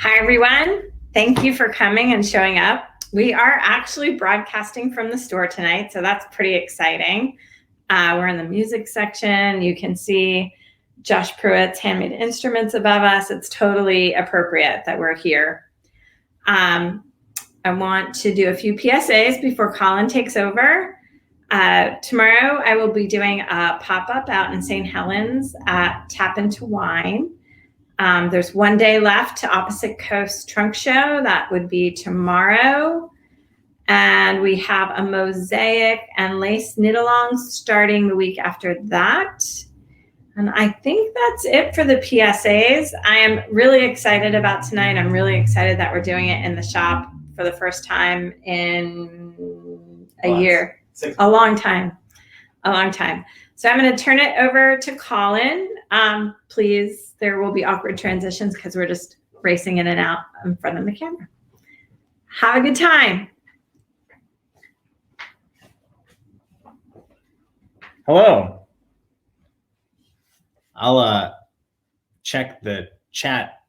Hi, everyone. Thank you for coming and showing up. We are actually broadcasting from the store tonight, so that's pretty exciting. We're in the music section. You can see Josh Pruitt's handmade instruments above us. It's totally appropriate that we're here. I want to do a few PSAs before Collin takes over. Tomorrow, I will be doing a pop-up out in St. Helens at Tap Into Wine. There's one day left to Opposite Coast Trunk Show. That would be tomorrow. And we have a mosaic and lace knit-along starting the week after that. And I think that's it for the PSAs. I am really excited about tonight. I'm really excited that we're doing it in the shop for the first time in a year. A long time. So I'm going to turn it over to Collin. Please, there will be awkward transitions because we're just racing in and out in front of the camera. Have a good time. Hello. I'll check the chat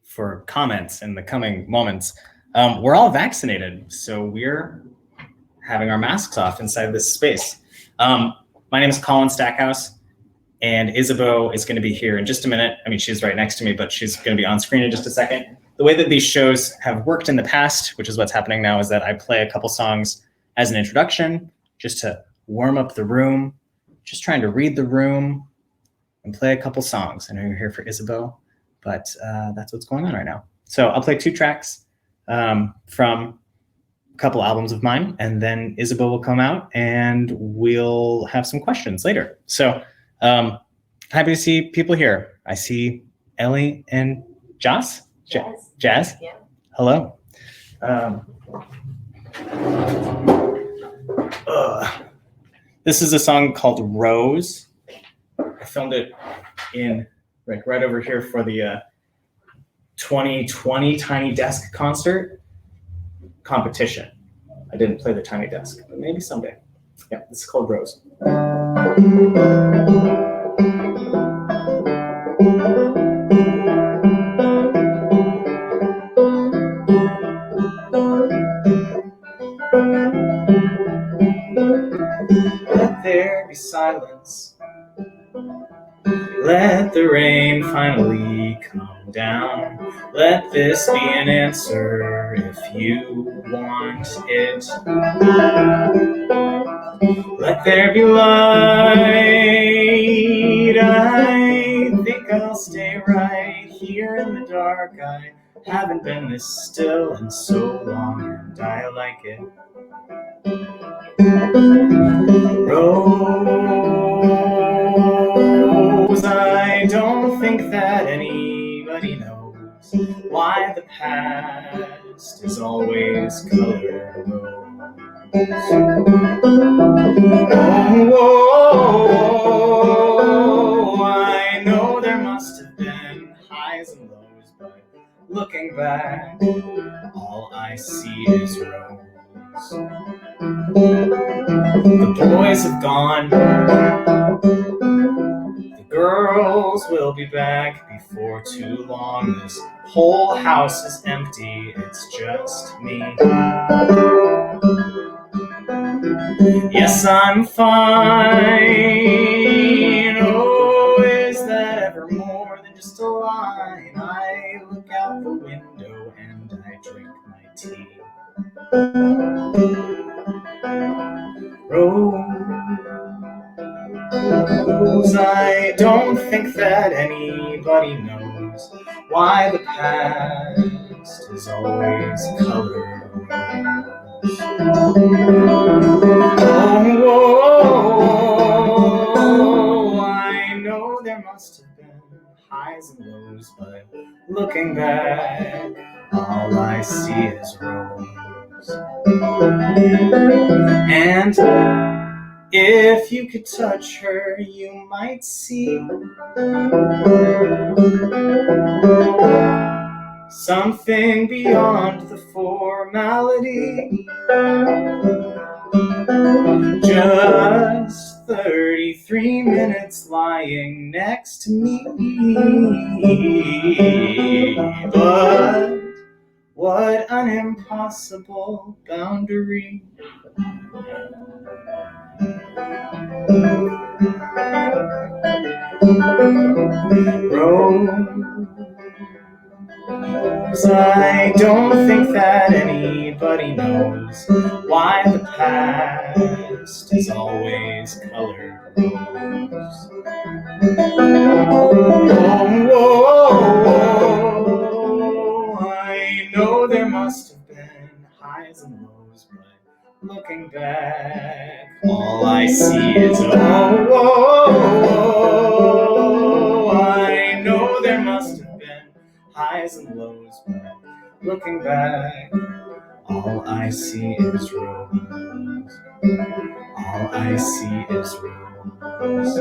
for comments in the coming moments. We're all vaccinated, so we're having our masks off inside this space. My name is Collin Stackhouse, and Isabeau is going to be here in just a minute. I mean, she's right next to me, but she's going to be on screen in just a second. The way that these shows have worked in the past, which is what's happening now, is that I play a couple songs as an introduction, just to warm up the room, just trying to read the room and play a couple songs. I know you're here for Isabeau, but that's what's going on right now. So I'll play 2 tracks from a couple albums of mine, and then Isabeau will come out and we'll have some questions later. So happy to see people here. I see Ellie and Jazz. Jazz? Yeah. Hello. This is a song called Rose. I filmed it in right over here for the 2020 Tiny Desk concert competition. I didn't play the Tiny Desk, but maybe someday. Yeah, this is called Rose. Let there be silence. Let the rain finally come down. Let this be an answer if you want it. Let there be light. I think I'll stay right here in the dark. I haven't been this still in so long, and I like it. Rose, I don't think that anybody knows why the past is always colored rose. Oh, I know there must have been highs and lows, but looking back, all I see is rose. The boys have gone. The girls will be back before too long. This whole house is empty. It's just me. Yes, I'm fine. Oh, is that ever more than just a line? I look out the window and I drink my tea. Rose, I don't think that anybody knows why the past is always colored rose. Oh, I know there must have been highs and lows, but looking back, all I see is rose. And if you could touch her, you might see something beyond the formality. Just 33 minutes lying next to me. But what an impossible boundary. Rose, I don't think that anybody knows why the past is always colored rose. Oh, I know there must have been highs and lows, but looking back, all I see is I know there must have been highs and lows, but looking back, all I see is rose. All I see is rose.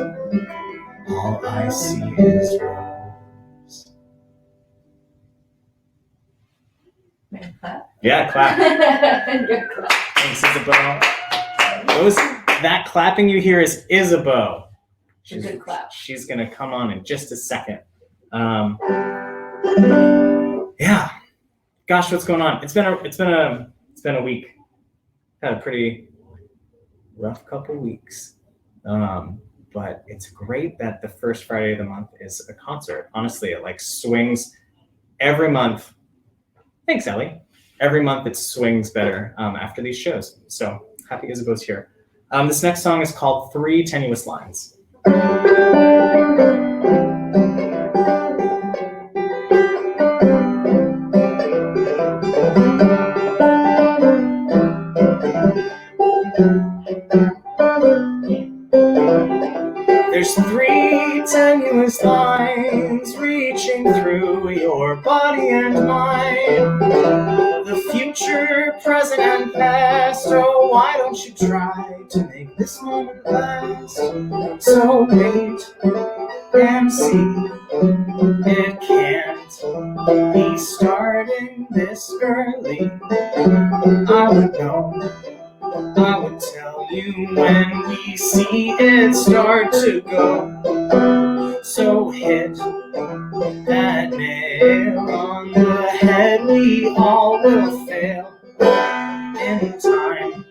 All I see is rose. Clap. Yeah, clap. Good clap. Thanks, Isabeau. That clapping you hear is Isabeau. Good clap. She's gonna come on in just a second. Yeah. Gosh, what's going on? It's been a week. Had a pretty rough couple weeks. But it's great that the first Friday of the month is a concert. Honestly, it like swings every month. Thanks, Ellie. Every month it swings better after these shows. So happy Isabeau's here. This next song is called 3 Tenuous Lines. There's 3 tenuous lines reaching through your body and mind. The future, present, and past. Oh, why don't you try to make this moment last? So wait and see. It can't be starting this early. I would know. I would tell you when we see it start to go. So hit that nail on the head, we all will fail. In time,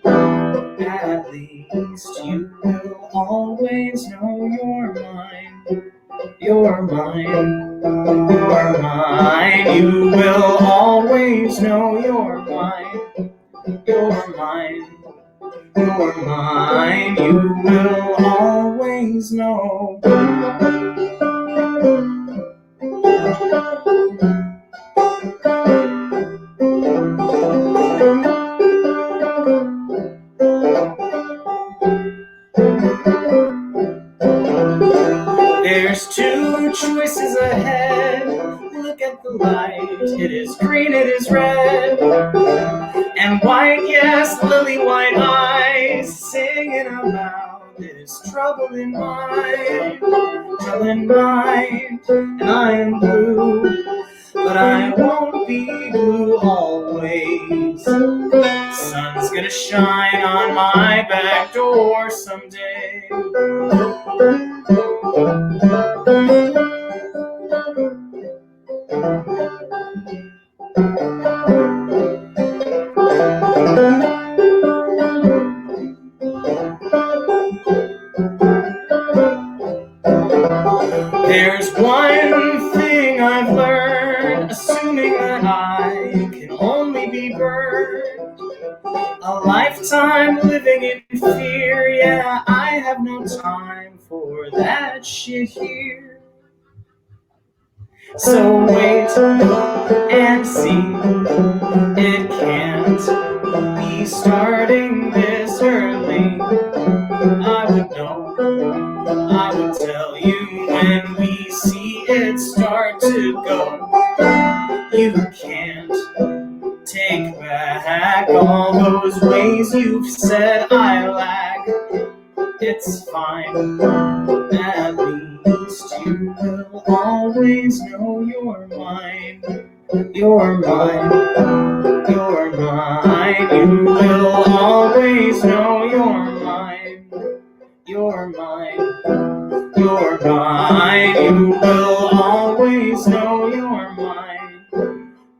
at least you will always know you're mine. You're mine, you're mine. You will always know you're mine. You're mine. You're mine, you will always know. There's 2 choices ahead. Look at the light. It is green, it is red. And white, yes, lily white eyes, singing about this trouble in mind. Trouble in mind, and I am blue, but I won't be blue always. Sun's gonna shine on my back door someday. There's one thing I've learned, assuming that I can only be burned. A lifetime living in fear, yeah, I have no time for that shit here. So wait and see, it can't be starting this early. I would know, I would tell you when we see it start to go. You can't take back all those ways you've said I lack. It's fine, at least you will always know you're mine. You're mine, you're mine. You will always know you're mine. You're You're mine. You will always know you're mine.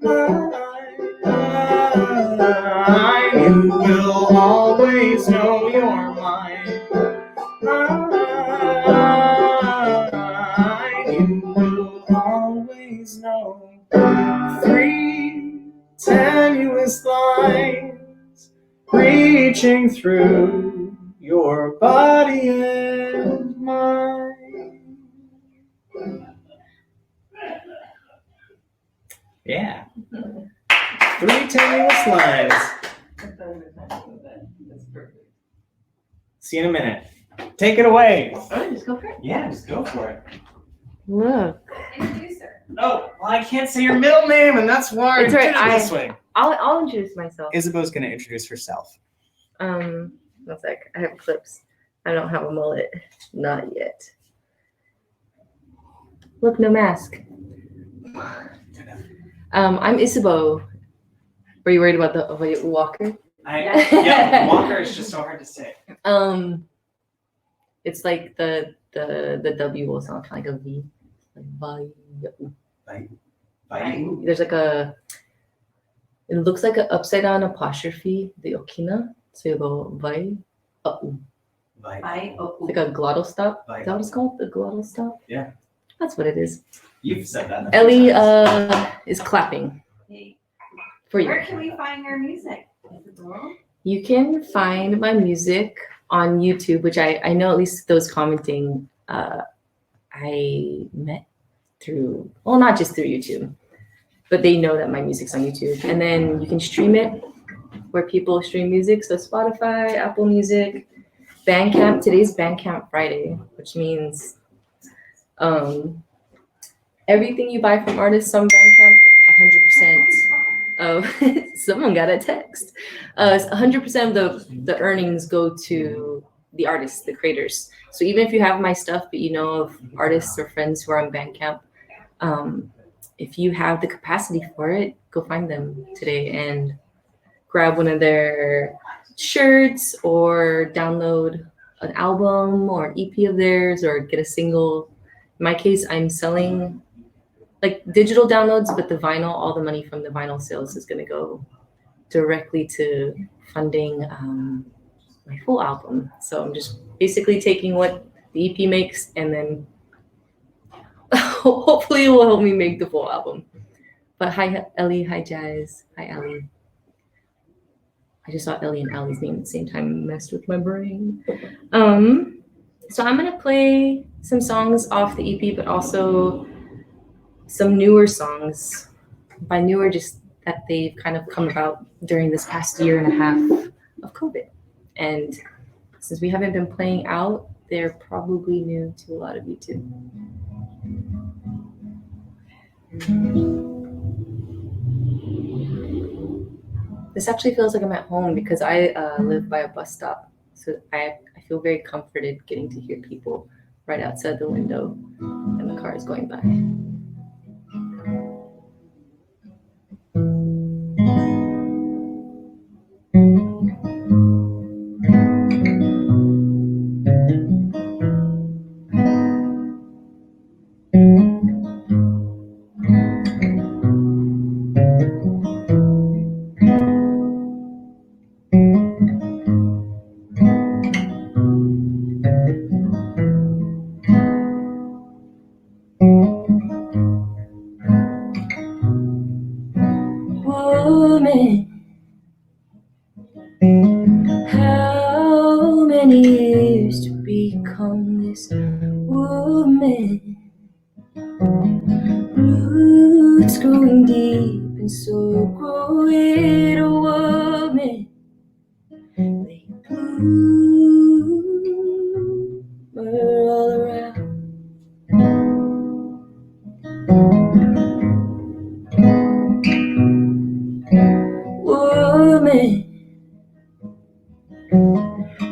Mine. You will always know you're mine. You will always know. 3 tenuous lines reaching through your body and mind. Yeah. 3 tenuous lines. That's perfect. See you in a minute. Take it away. Oh, just go for it. Yeah, just go for it. Look. Introduce her. Oh, well, I can't say your middle name, and that's why It's I right, did it this way. I'll introduce myself. Isabeau's going to introduce herself. One sec. I have clips. I don't have a mullet. Not yet. Look, no mask. I'm Isabeau. Were you worried about the Waia'u Walker? Yeah, Walker is just so hard to say. It's like the W will sound kind of like a V. Like Waia'u. There's like a. It looks like an upside down apostrophe, the okina. So you go Waia'u. Like a glottal stop. Is that what it's called? The glottal stop? Yeah. That's what it is. You've said that. Ellie is clapping for you. Where can we find your music? You can find my music on YouTube, which I know at least those commenting I met through, well, not just through YouTube, but they know that my music's on YouTube. And then you can stream it where people stream music. So Spotify, Apple Music, Bandcamp. Today's Bandcamp Friday, which means everything you buy from artists on Bandcamp, 100% of someone got a text. 100% of the earnings go to the artists, the creators. So even if you have my stuff, but you know of artists or friends who are on Bandcamp, if you have the capacity for it, go find them today and grab one of their shirts or download an album or an EP of theirs or get a single. In my case, I'm selling like digital downloads, but the vinyl, all the money from the vinyl sales is going to go directly to funding my full album. So I'm just basically taking what the EP makes and then hopefully it will help me make the full album. But hi, Ellie. Hi, Jazz. Hi, Ellie. I just saw Ellie and Allie's name at the same time, messed with my brain. So I'm going to play some songs off the EP, but also some newer songs. By newer, just that they've kind of come about during this past year and a half of COVID. And since we haven't been playing out, they're probably new to a lot of you too. This actually feels like I'm at home because I live by a bus stop. So I feel very comforted getting to hear people right outside the window and the car is going by. How many years to become this woman? Roots growing deep and so grow it a woman. They bloom all around. Woman.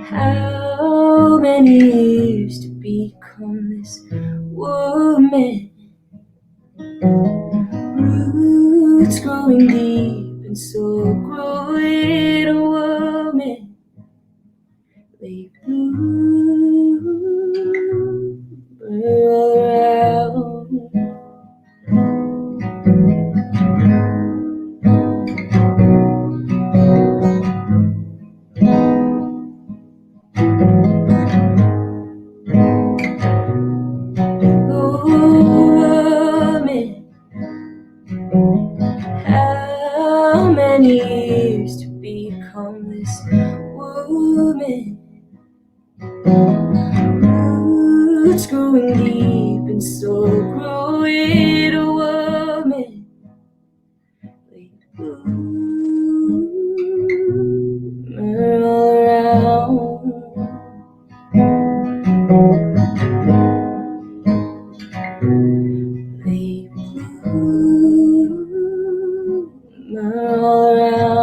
How many years to become this woman? Roots growing deep and so grow it a woman. They bloom roots growing deep, and so grow it, a woman. Like bloomer all around. They bloomer all around.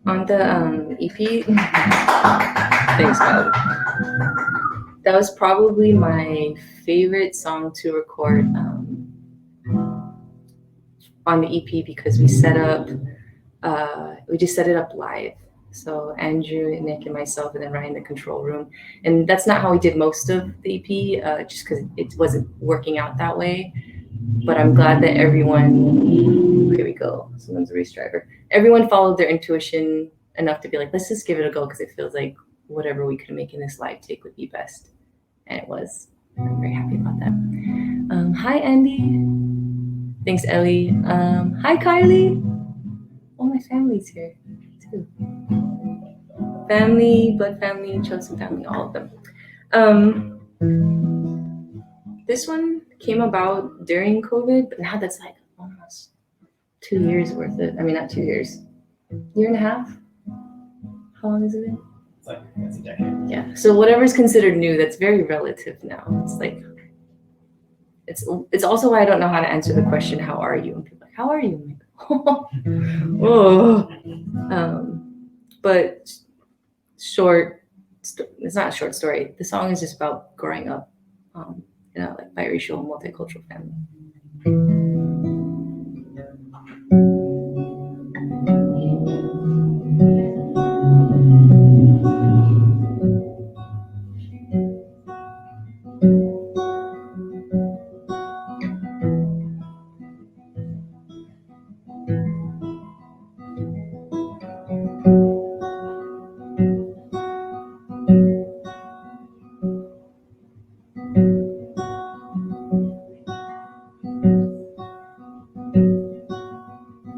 On the EP, thanks God. That was probably my favorite song to record on the EP because we set up, we just set it up live. So Andrew, Nick, and myself, and then Ryan in the control room. And that's not how we did most of the EP, just because it wasn't working out that way. But I'm glad that everyone, here we go, someone's a race driver. Everyone followed their intuition enough to be like, let's just give it a go because it feels like whatever we could make in this live take would be best. And it was. I'm very happy about that. Hi, Andy. Thanks, Ellie. Hi, Kylie. Oh, my family's here too. Family, blood family, chosen family, all of them. This one came about during COVID, but now that's like almost 2 years worth of, I mean, not 2 years, year and a half. How long has it been? It's a decade. Yeah. So whatever's considered new, that's very relative now. It's like, it's also why I don't know how to answer the question, how are you? And people are like, how are you? I'm like, oh. But it's not a short story. The song is just about growing up in a like biracial, multicultural family.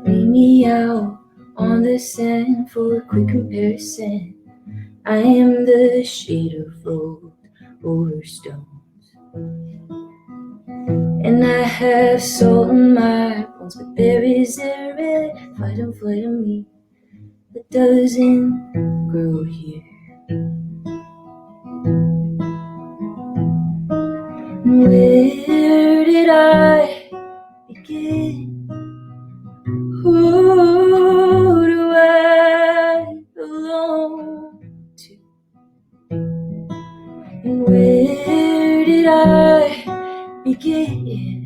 Lay me out on the sand for a quick comparison. I am the shade of road over stones, and I have salt in my bones, but there is a red fight and flight in me that doesn't grow here. Where did I begin? Who do I belong to? And where did I begin?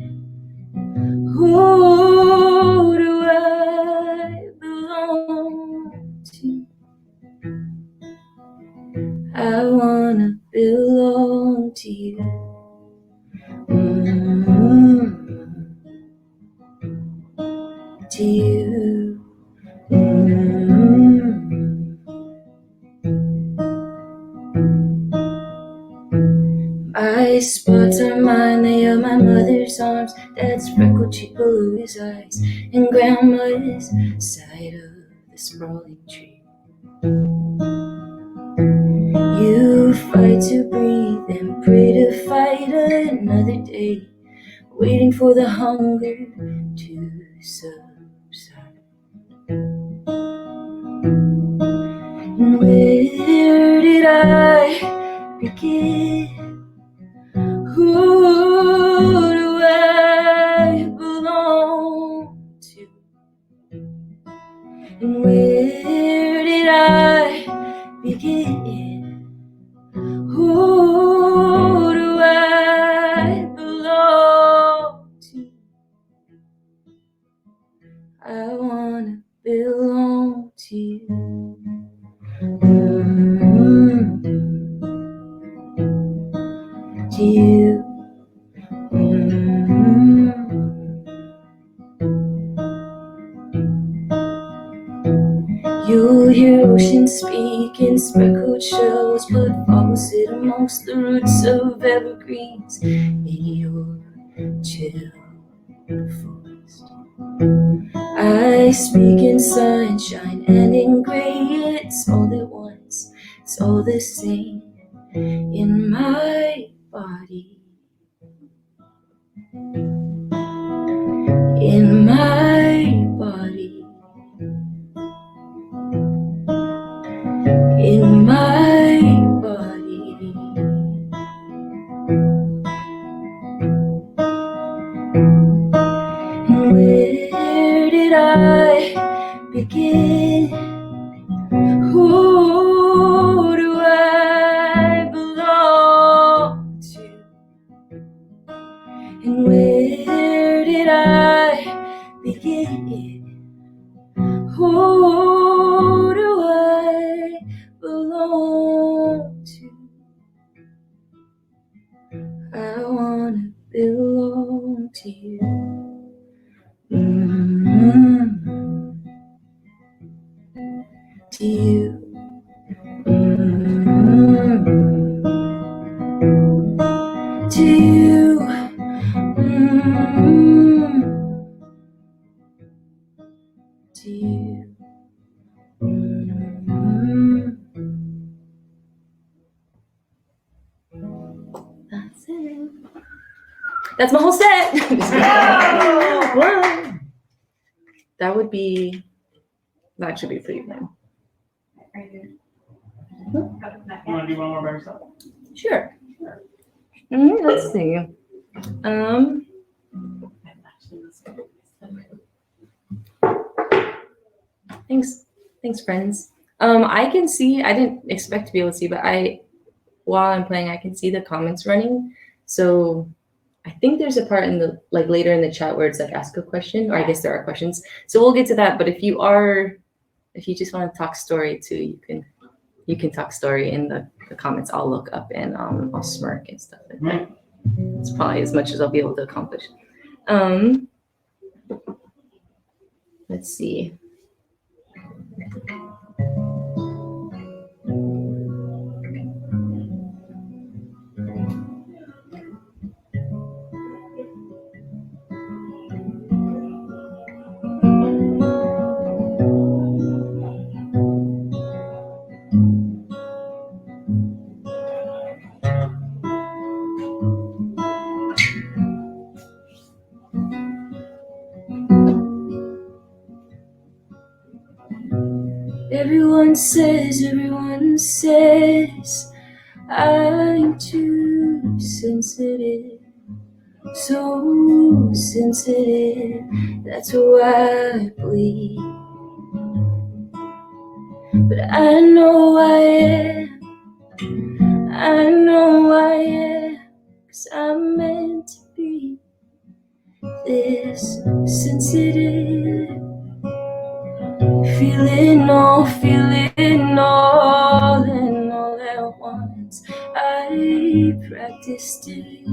Who do I belong to? I wanna belong to you. To you. My spots are mine, they are my mother's arms, dad's freckled cheek below his eyes, and grandma's side of the sprawling tree. You fight to breathe and pray to fight another day, waiting for the hunger to subside. And where did I begin? Who do I belong to? And where did I begin? Who do I belong to? I wanna belong to you. To you. You'll hear oceans speak in speckled shells, but fossils sit amongst the roots of evergreens in your chill forest. I speak in sunshine and in gray. It's all at once, it's all the same in my body. In my body. In my body. And where did I begin? Who do I belong to? And where did I begin? Who do I belong to? I wanna belong to you. To you. To you. To you. That's it. That's my whole set. Whoa. That should be pretty fun. You want to do one more by yourself? Sure. Let's see. Thanks, friends. I can see. I didn't expect to be able to see, but while I'm playing, I can see the comments running. So I think there's a part in the later in the chat where it's like ask a question, or I guess there are questions. So we'll get to that. But if you just want to talk story too, you can talk story in the comments. I'll look up and I'll smirk and stuff like that. It's probably as much as I'll be able to accomplish. Let's see. Everyone says I'm too sensitive, so sensitive, that's why I bleed. But I know I am, 'cause I'm meant to be this sensitive. Feeling all and all at once. I practiced it.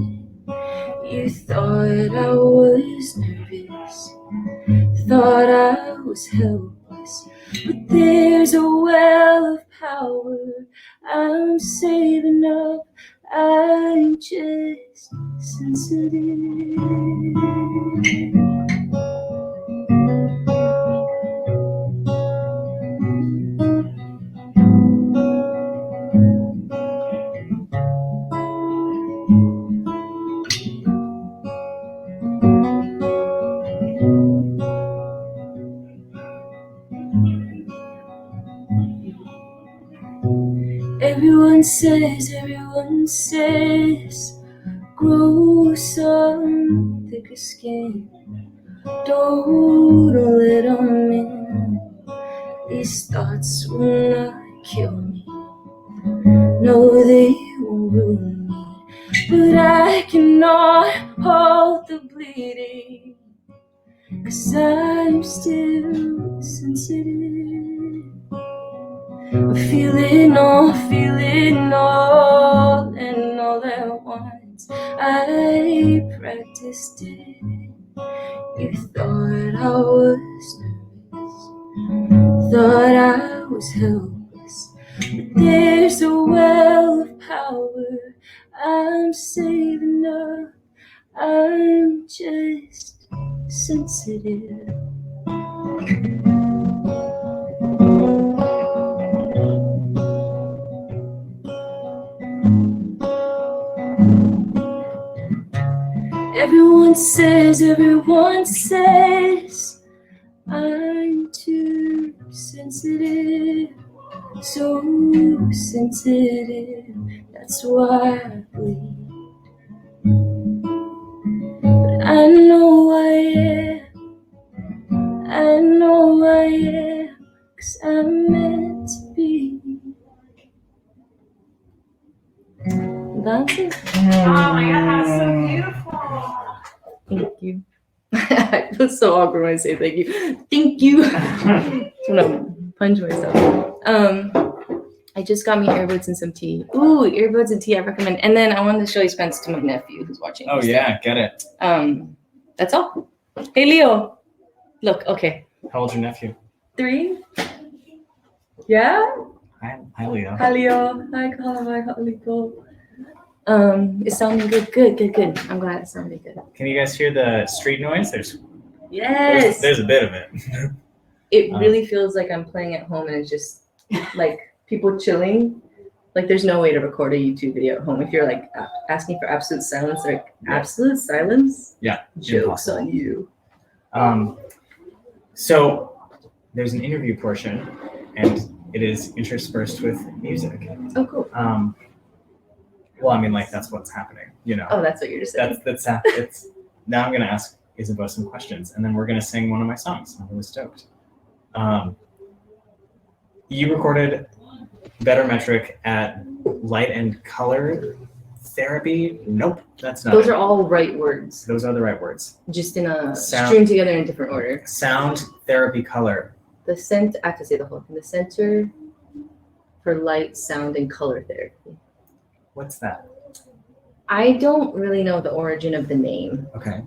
You thought I was nervous, thought I was helpless, but there's a well of power I'm saving up. I'm just sensitive. Everyone says, grow some thicker skin. Don't let them in. These thoughts will not kill me. No, they won't ruin me. But I cannot halt the bleeding, 'cause 'cause I'm still sensitive. Feeling all and all at once. I practiced it. You thought I was nervous, thought I was helpless. But there's a well of power I'm saving up. I'm just sensitive. Everyone says I'm too sensitive, so sensitive, that's why I bleed. But I know I am, 'cause I'm meant to be. That's it. Oh my God, that's so beautiful. Thank you. I feel so awkward when I say thank you. Thank you. I'm gonna punch myself. I just got me earbuds and some tea. Ooh, earbuds and tea I recommend. And then I wanted to show these pens to my nephew who's watching. Oh yeah, get it. That's all. Hey Leo. Look, okay. How old's your nephew? 3. Yeah? Hi Leo. Hi Leo. Hi Collin. Hi Collin. It's sounding good. Good. I'm glad it's sounding good. Can you guys hear the street noise? Yes. There's a bit of it. It really feels like I'm playing at home and it's just like people chilling. Like there's no way to record a YouTube video at home if you're like asking for absolute silence. Like absolute silence. Yeah. Jokes impossible. on you. So there's an interview portion, and it is interspersed with music. Oh, cool. Well, I mean, like that's what's happening, you know. Oh, that's what you're just saying. It's. Now I'm gonna ask Isabeau some questions, and then we're gonna sing one of my songs. I'm really stoked. You recorded Better Metric at Light and Color Therapy. Nope, that's not. Those it. are all right words. Those are the right words. Just in a Sound- stream together in different order. Sound Therapy Color. I have to say the whole thing. The Center for Light, Sound, and Color Therapy. What's that? I don't really know the origin of the name, Okay.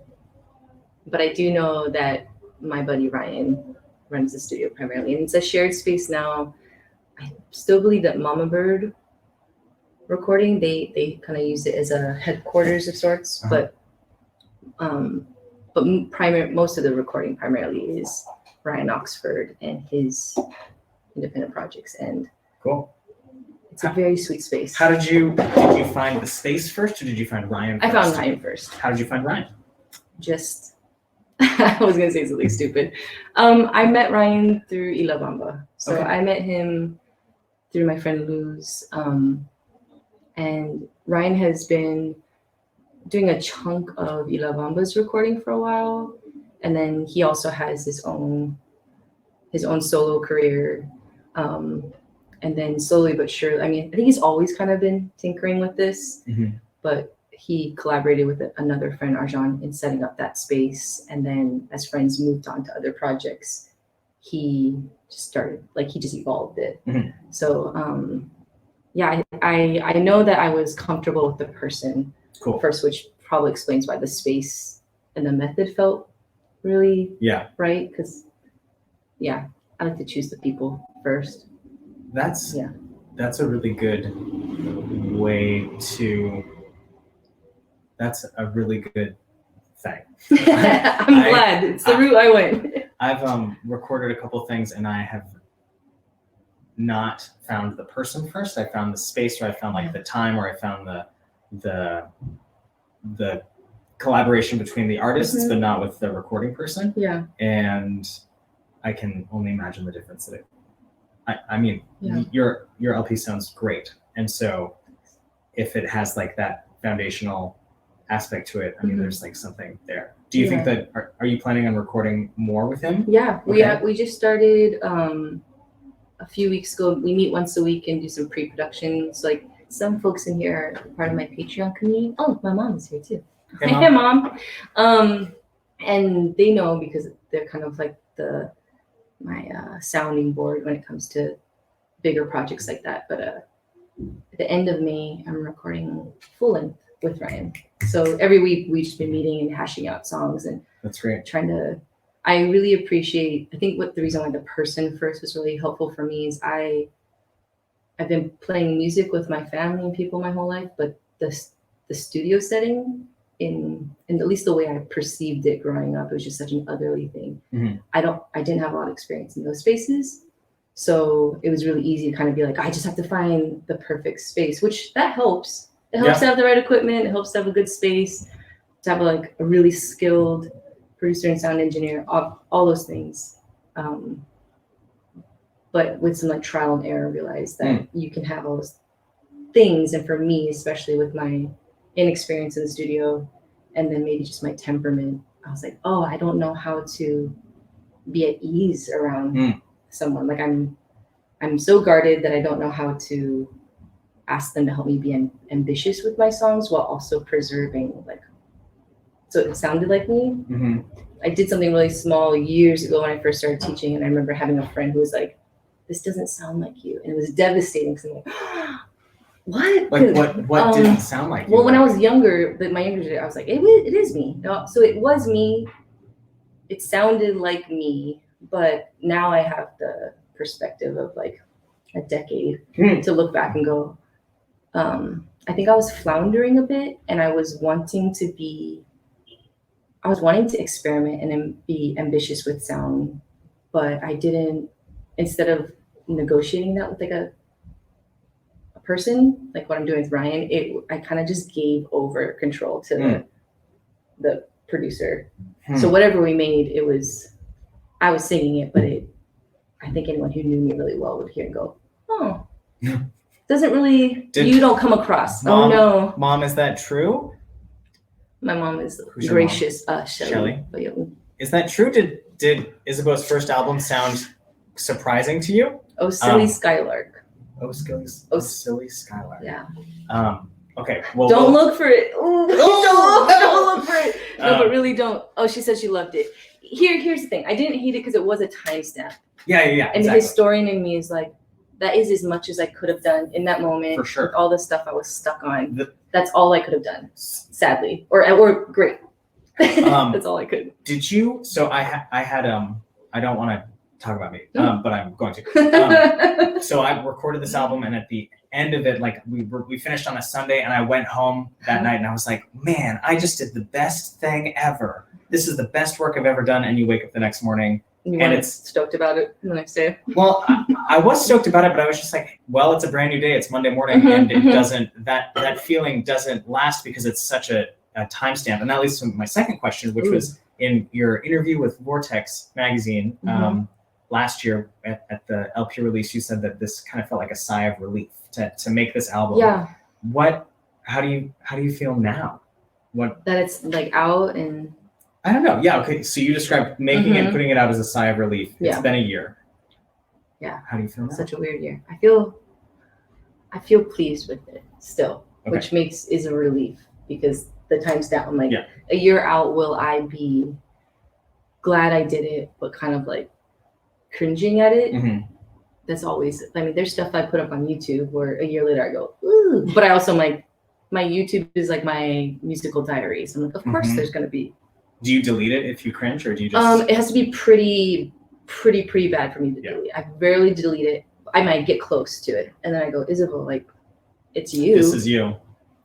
but I do know that my buddy Ryan runs the studio primarily, and it's a shared space now. I still believe that Mama Bird Recording, they kind of use it as a headquarters of sorts, but most of the recording primarily is Ryan Oxford and his independent projects, and Cool. it's a very sweet space. How did you find the space first, or did you find Ryan first? I found Ryan first. How did you find Ryan? Just I was gonna say something stupid. I met Ryan through Ilabamba. So Okay. I met him through my friend Luz. And Ryan has been doing a chunk of Ilabamba's recording for a while. And then he also has his own solo career. And then slowly but surely, I mean, I think he's always kind of been tinkering with this, but he collaborated with another friend, Arjan, in setting up that space. And then as friends moved on to other projects, he just started, like, he just evolved it. So, yeah, I know that I was comfortable with the person first, which probably explains why the space and the method felt really right. Because, I like to choose the people first. That's a really good way to. That's a really good thing. I'm glad it's the route I went. I've recorded a couple things, and I have not found the person first. I found the space, or I found like the time, or I found the collaboration between the artists, but not with the recording person. Yeah. And I can only imagine the difference that I mean, your LP sounds great, and so if it has like that foundational aspect to it, I mean, there's like something there. Do you think that are you planning on recording more with him? Yeah, we just started a few weeks ago. We meet once a week and do some pre-productions. Like some folks in here are part of my Patreon community. Oh, my mom is here too. Hey, Mom. And they know because they're kind of like my sounding board when it comes to bigger projects like that. But at the end of May, I'm recording full length with Ryan. So every week we've just been meeting and hashing out songs and That's great. I really appreciate, I think the reason why the person first was really helpful for me is I've been playing music with my family and people my whole life, but the studio setting in at least the way I perceived it growing up, it was just such an otherly thing. Mhm. I didn't have a lot of experience in those spaces. So it was really easy to kind of be like, I just have to find the perfect space, which that helps. It helps to have the right equipment. It helps to have a good space, to have like a really skilled producer and sound engineer, all those things. But with some like trial and error, realize that you can have all those things. And for me, especially with my inexperience in the studio and then maybe just my temperament, I was like, oh, I don't know how to be at ease around someone. Like I'm so guarded that I don't know how to ask them to help me be ambitious with my songs while also preserving like, so it sounded like me. Mm-hmm. I did something really small years ago when I first started teaching, and I remember having a friend who was like, this doesn't sound like you. And it was devastating because I'm like, what? Like what didn't sound like you? Well, when I was younger, my younger days, I was like, it is me. No, so it was me. It sounded like me, but now I have the perspective of like a decade to look back and go, I think I was floundering a bit, and I was wanting to experiment and be ambitious with sound, but I didn't, instead of negotiating that with like a person, like what I'm doing with Ryan, I kind of just gave over control to the producer. So whatever we made, I was singing it, but I think anyone who knew me really well would hear and go, oh, doesn't really, you don't come across. Mom, oh no. Mom, is that true? My mom is Who's your gracious, Shelly. Waia'u. Is that true? Did Isabeau's first album sound surprising to you? Oh, silly Skylark. Silly Skylark. Yeah. Okay. Well, don't look for it. Ooh, don't look for it. No, but really don't. Oh, she said she loved it. Here's the thing. I didn't hate it because it was a timestamp. Yeah. And exactly. the historian in me is like, that is as much as I could have done in that moment. For sure. With all the stuff I was stuck on. That's all I could have done. Sadly, or great. That's all I could. Did you? So I had. I don't want to talk about me, but I'm going to. So I recorded this album, and at the end of it, like we finished on a Sunday, and I went home that night, and I was like, man, I just did the best thing ever. This is the best work I've ever done. And you wake up the next morning. And it's stoked about it the next day. Well, I was stoked about it, but I was just like, well, it's a brand new day. It's Monday morning, and it doesn't, that feeling doesn't last because it's such a timestamp. And that leads to my second question, which was in your interview with Vortex magazine last year at the LP release, you said that this kind of felt like a sigh of relief to make this album. Yeah. How do you feel now? That it's like out and. I don't know. Yeah. Okay. So you described making and putting it out as a sigh of relief. It's been a year. Yeah. How do you feel now? Such a weird year. I feel pleased with it still, which is a relief because the time's down. I'm like, a year out, will I be glad I did it, but kind of like cringing at it? That's always, I mean, there's stuff I put up on YouTube where a year later I go, ooh. But I also am like, my YouTube is like my musical diary. So I'm like, of course there's going to be. Do you delete it if you cringe, or do you just? It has to be pretty bad for me to delete. I rarely delete it. I might get close to it, and then I go, Isabeau, like, it's you. This is you.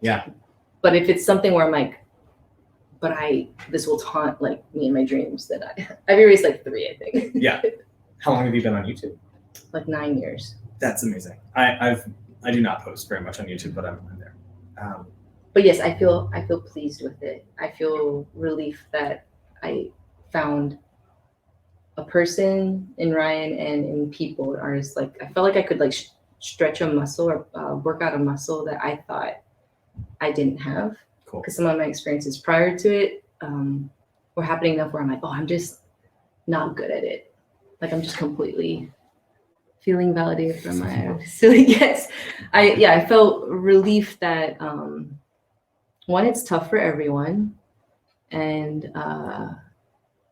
Yeah. But if it's something where I'm like, this will taunt like me in my dreams, then I've erased like 3, I think. Yeah. How long have you been on YouTube? Like 9 years. That's amazing. I do not post very much on YouTube, but I'm there. But yes, I feel pleased with it. I feel relief that I found a person in Ryan and in people, artists. Like, I felt like I could like stretch a muscle or work out a muscle that I thought I didn't have. Cool. Because some of my experiences prior to it were happening enough where I'm like, oh, I'm just not good at it. Like, I'm just completely feeling validated from my silly guess. I felt relief that one, it's tough for everyone, and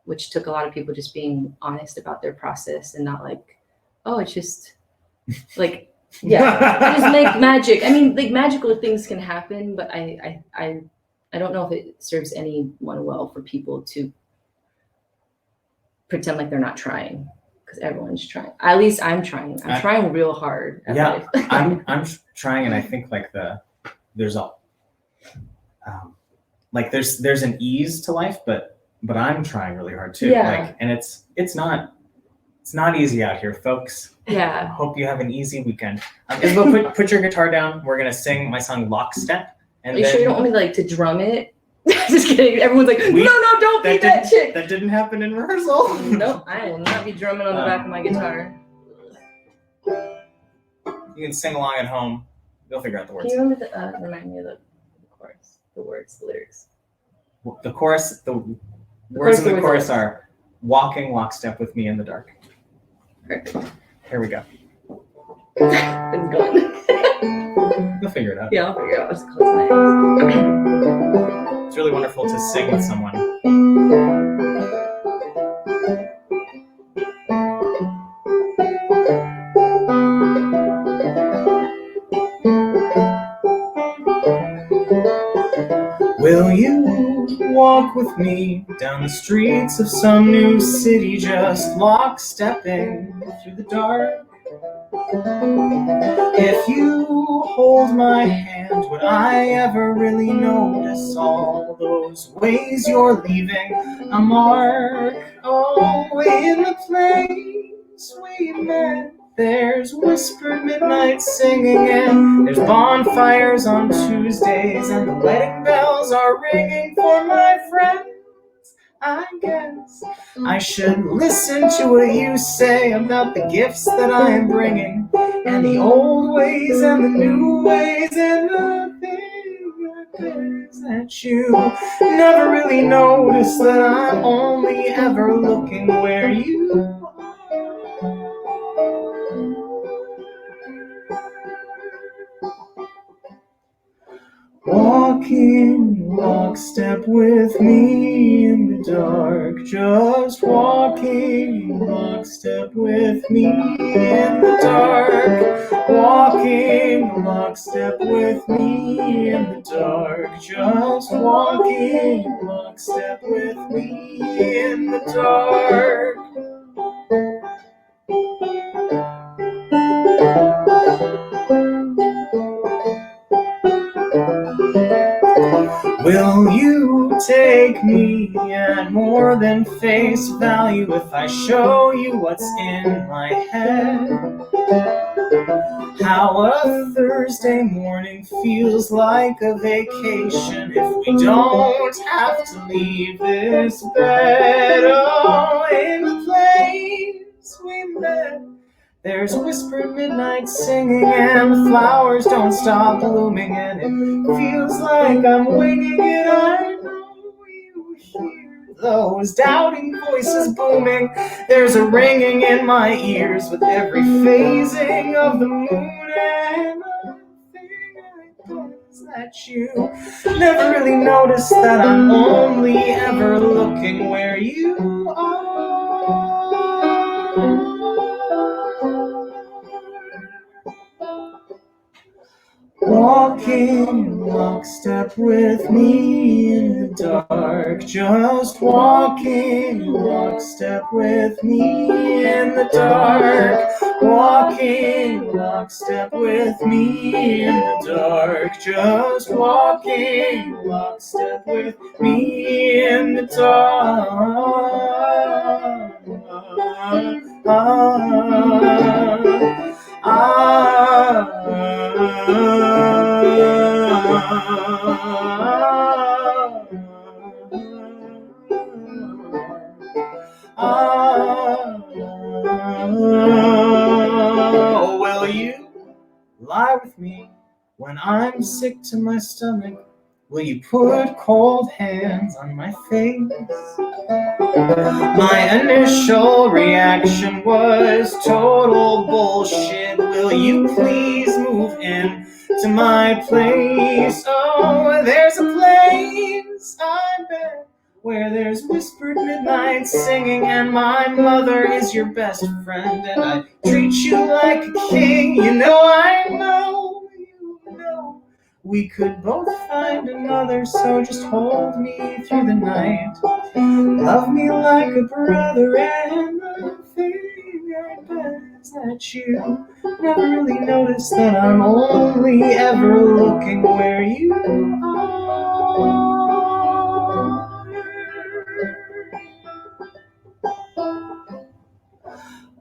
which took a lot of people just being honest about their process and not like, oh, it's just like, yeah, just make magic. I mean, like magical things can happen, but I don't know if it serves anyone well for people to pretend like they're not trying, because everyone's trying. At least I'm trying. I'm trying real hard. Yeah, I'm trying, and I think like there's an ease to life, but I'm trying really hard too. Yeah. Like, and it's not easy out here, folks. Yeah. Hope you have an easy weekend. Isabeau, put your guitar down. We're gonna sing my song Lockstep. And Are you sure you don't want me like to drum it? Just kidding. Everyone's like, no, don't be that chick. That didn't happen in rehearsal. Nope, I will not be drumming on the back of my guitar. You can sing along at home. You'll figure out the words. Can you remember remind me of the chorus, the words, the lyrics? The chorus, the words in the chorus are walking lockstep with me in the dark. Perfect. Here we go. It's gone. You'll figure it out. Yeah, I'll figure it out. I'll just close my eyes. It's really wonderful to sing with someone. Will you walk with me down the streets of some new city, just lockstepping through the dark? If you hold my hand, would I ever really notice all those ways you're leaving a mark? Oh, in the place we met, there's whispered midnight singing, and there's bonfires on Tuesdays, and the wedding bells are ringing for my friends. I guess I should listen to what you say about the gifts that I am bringing, and the old ways and the new ways, and the things that you never really notice, that I'm only ever looking where you are. Walking lockstep with me in the dark, just walking lockstep with me in the dark, walking lockstep with me in the dark, just walking lockstep with me in the dark. Will you take me at more than face value if I show you what's in my head? How a Thursday morning feels like a vacation if we don't have to leave this bed. Oh, in the place we met, there's whispered midnight singing, and the flowers don't stop blooming, and it feels like I'm winging it. I know you hear those doubting voices booming. There's a ringing in my ears with every phasing of the moon, and the thing I thought is that you never really noticed, that I'm only ever looking where you are. Walking lockstep with me in the dark, just walking lockstep with me in the dark, walking lockstep with me in the dark, just walking lockstep with me in the dark. Will you lie with me when I'm sick to my stomach? Will you put cold hands on my face? My initial reaction was total bullshit. Will you please move in to my place? Oh, there's a place, I bet, where there's whispered midnight singing, and my mother is your best friend, and I treat you like a king. You know we could both find another, so just hold me through the night. Love me like a brother, and the thing I bet is that you never really notice that I'm only ever looking where you are.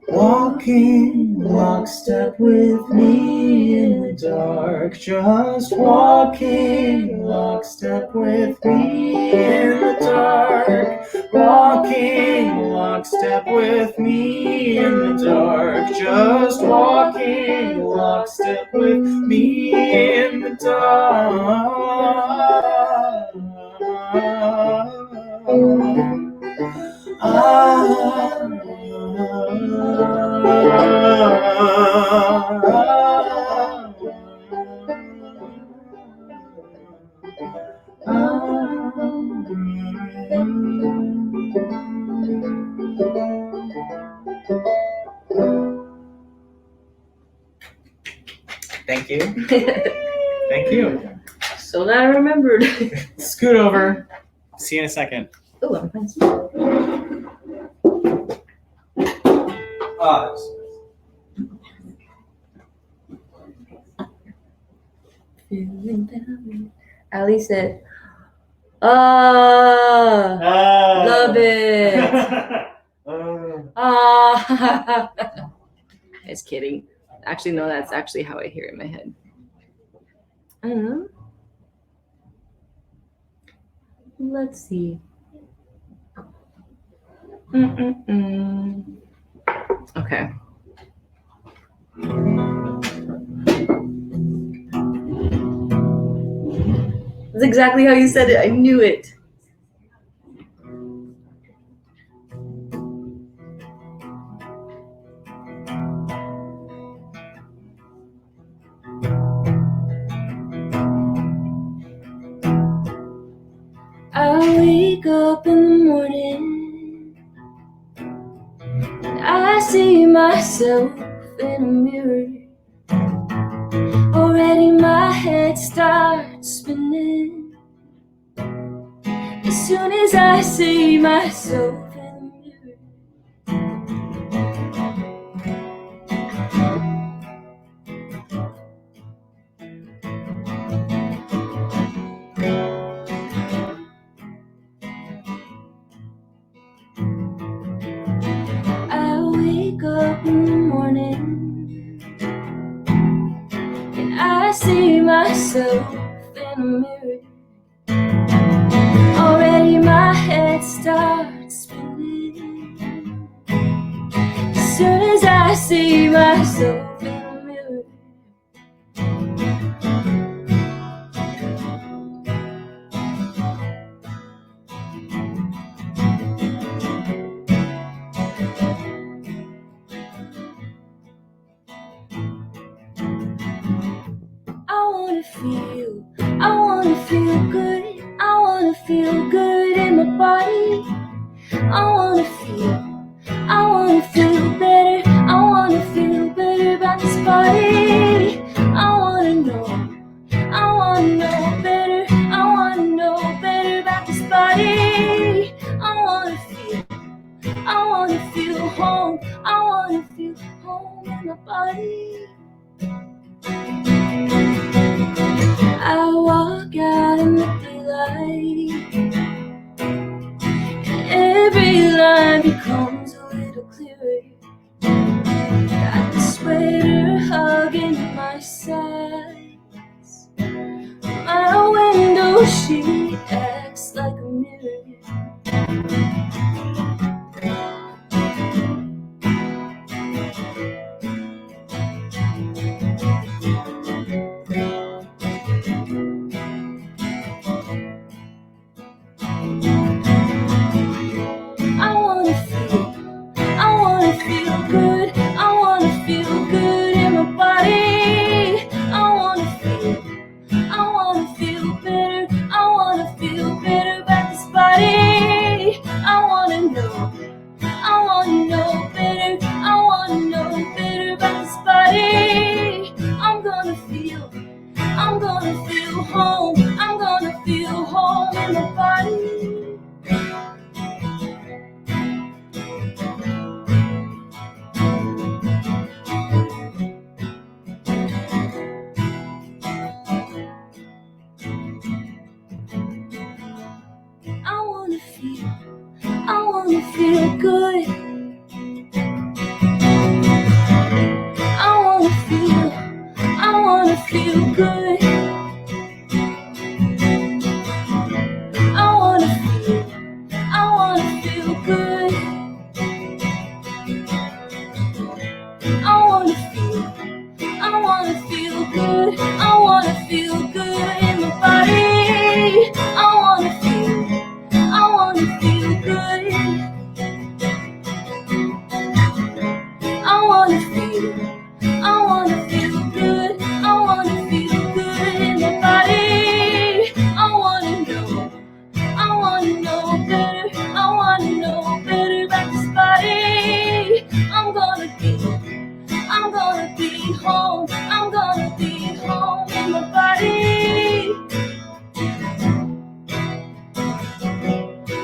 Walking lockstep with me in the dark, just walking lockstep with me in the dark, walking lockstep with me in the dark, just walking lockstep with me in the dark. Thank you. Thank you. So that I remembered. Scoot over. See you in a second. Oh, I'm fine. Feeling down. Ali said, love it. Just kidding. Actually, no, that's actually how I hear it in my head. Let's see. Okay. That's exactly how you said it. I knew it. I wake up in the morning and I see myself in a mirror. Already my head starts spinning as soon as I see myself in the mirror. I wake up in the morning and I see myself in a mirror. Already my head starts spinning as soon as I see myself in a mirror. I wanna feel good. I wanna feel good in my body. I wanna feel better. I wanna feel better about this body. I wanna know better. I wanna know better about this body. I wanna feel home. I wanna feel home in my body. I walk out in the daylight, and every line becomes a little clearer. Got the sweater hugging my sides. My window, she acts like a mirror. I wanna feel good. I wanna feel good. I wanna feel good. I wanna feel good in my body. I wanna feel good. I wanna feel good. I wanna feel good in my body. I wanna know better. I wanna know better about this body. I'm gonna be home. I'm gonna be home in my body.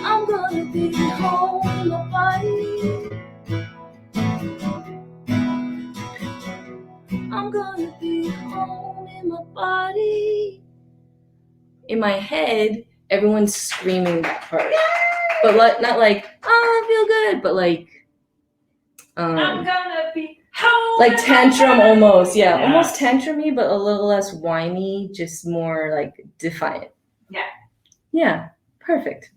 I'm gonna be home in my body. I'm gonna be home in my body. In my head, everyone's screaming that part. But not like, oh, I feel good, but like I'm gonna be home. like tantrum almost, Yeah. almost tantrumy, but a little less whiny, just more like defiant. Yeah, perfect.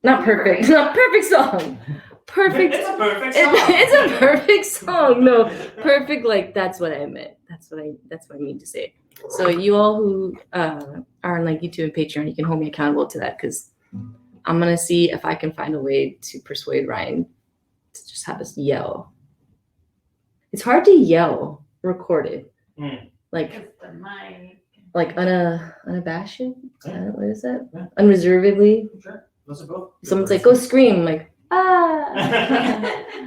Not perfect song. Perfect. It's a perfect song. It's a perfect song. No, perfect. Like that's what I meant. That's what I mean to say. So you all who are on like YouTube and Patreon, you can hold me accountable to that because I'm gonna see if I can find a way to persuade Ryan to just have us yell. It's hard to yell recorded, like The mic. unabashed. What is that? Unreservedly. Sure. Those are both. Someone's like, go scream, like ah.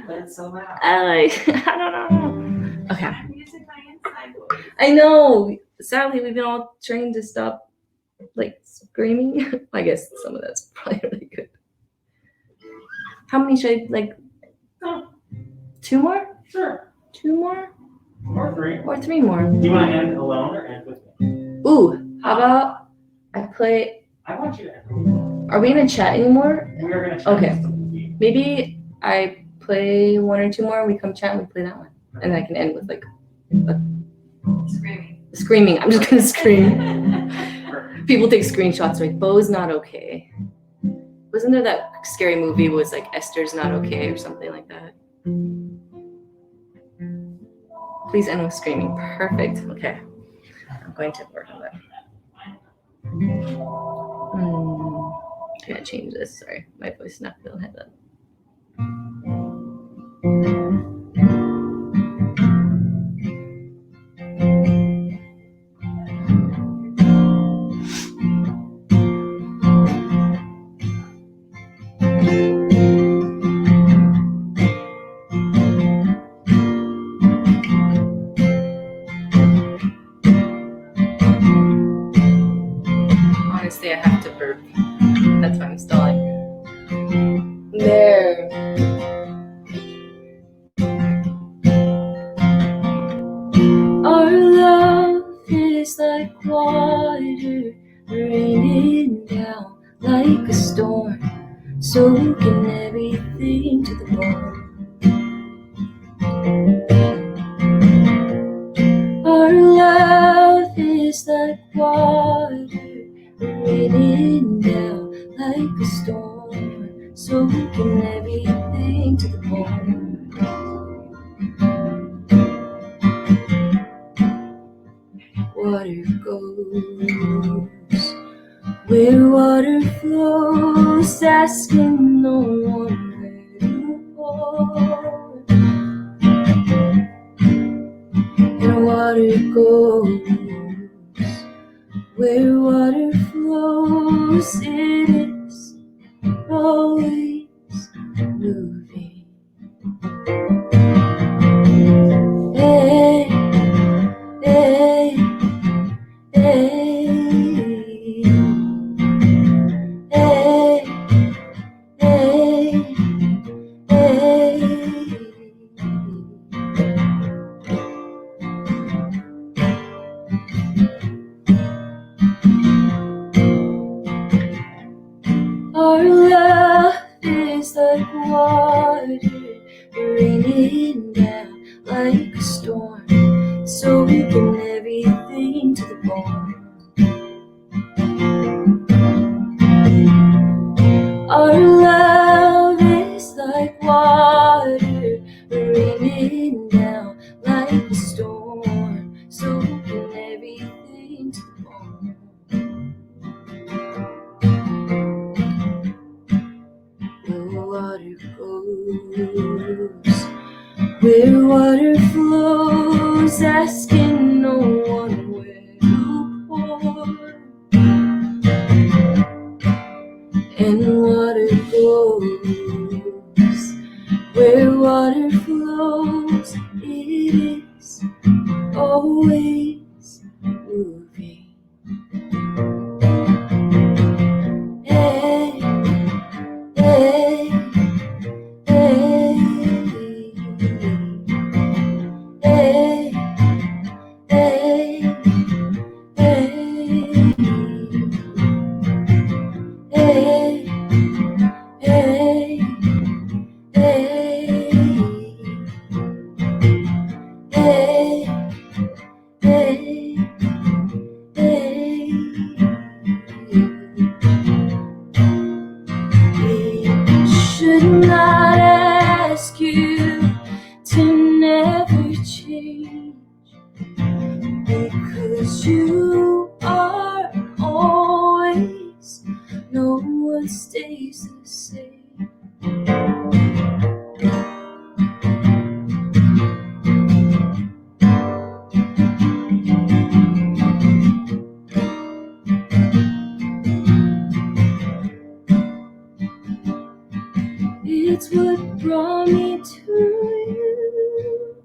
But it's so loud. I don't know. Okay. I'm using my inside voice. I know. Sadly, we've been all trained to stop, like, screaming. I guess some of that's probably really good. How many should I, like, 2 more? Sure. 2 more? Or 3. Or 3 more? Do you want to end alone or end with me? Ooh, how about I play, I want you to end alone. are we gonna chat anymore? We are going to Okay. Maybe I play 1 or 2 more and we come chat and we play that one. And I can end with, like, screaming. I'm just gonna scream. People take screenshots like, Beau's not okay. Wasn't there that scary movie was like Esther's not okay or something like that? Please end with screaming. Perfect. Okay. I'm going to work on that. I gotta change this. Sorry. My voice is not feeling head up. Honestly, I have to burp. That's why I'm stalling. There. Our love is like water raining down like a storm, soaking everything to the bone. Our love is like water raining down like a storm, soaking everything to the bone. Water goes where water flows, asking no one where to go. And water goes where water flows, it is always moving. Hey, hey, hey, hey, hey, hey. Our love is like water raining down like a storm, soaking everything raining down like a storm, soaking everything to the bone. The water goes where water flows, asking no one where to pour. And water goes where water flows. It is always moving. Hey, hey, hey, hey, hey, hey, hey, hey, hey, hey, hey. It should not ask you to never change, because you are always, no one stays the same. It's what brought me to you,